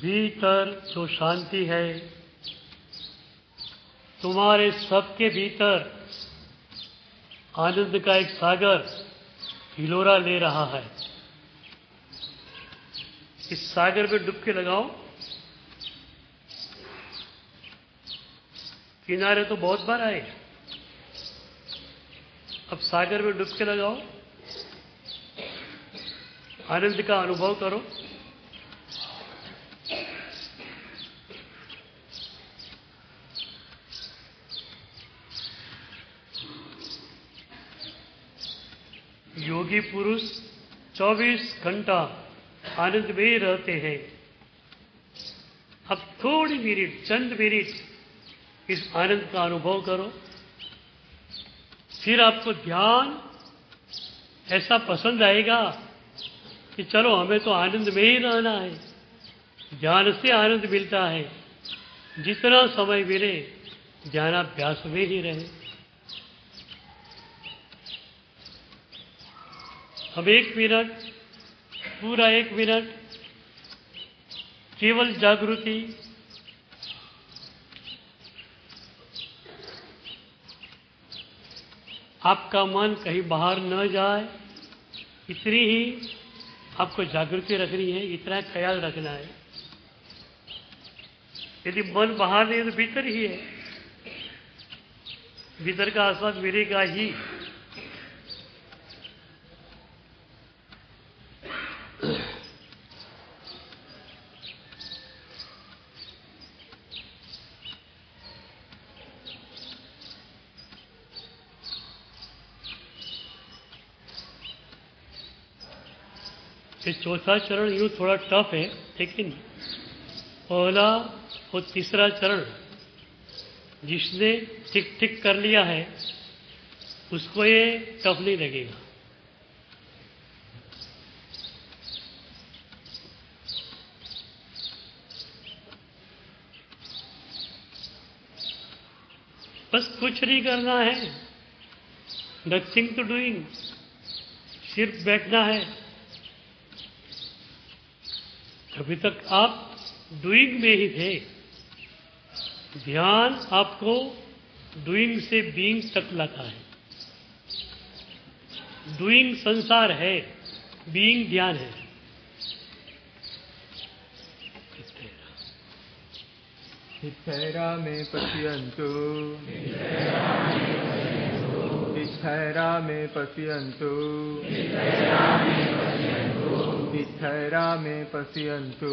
भीतर जो शांति है, तुम्हारे सबके भीतर आनंद का एक सागर हिलोरा ले रहा है। इस सागर में डुबकी लगाओ। किनारे तो बहुत बार आए, अब सागर में डुबकी लगाओ, आनंद का अनुभव करो। योगी पुरुष 24 घंटा आनंद में ही रहते हैं। अब थोड़ी मिनट, चंद मिनट इस आनंद का अनुभव करो। फिर आपको ध्यान ऐसा पसंद आएगा कि चलो हमें तो आनंद में ही रहना है। ध्यान से आनंद मिलता है। जितना समय मिले ध्यानाभ्यास में ही रहे। अब 1 मिनट, पूरा 1 मिनट केवल जागृति। आपका मन कहीं बाहर न जाए, इतनी ही आपको जागृति रखनी है, इतना ख्याल रखना है। यदि मन बाहर नहीं है तो भीतर ही है, भीतर का आस्वाद मिलेगा ही। ये चौथा चरण यूँ थोड़ा टफ है, लेकिन पहला और तीसरा चरण जिसने ठीक ठीक कर लिया है उसको ये टफ नहीं लगेगा। बस कुछ नहीं करना है, नथिंग टू डूइंग, सिर्फ बैठना है। अभी तक आप डूइंग में ही थे। ध्यान आपको डूइंग से बीइंग तक लाता है। डूइंग संसार है, बीइंग ध्यान है। इत्थैरा मे पश्यन्तु, इत्थैरा मे पश्यन्तु, इत्थैरा मे पश्यन्तु,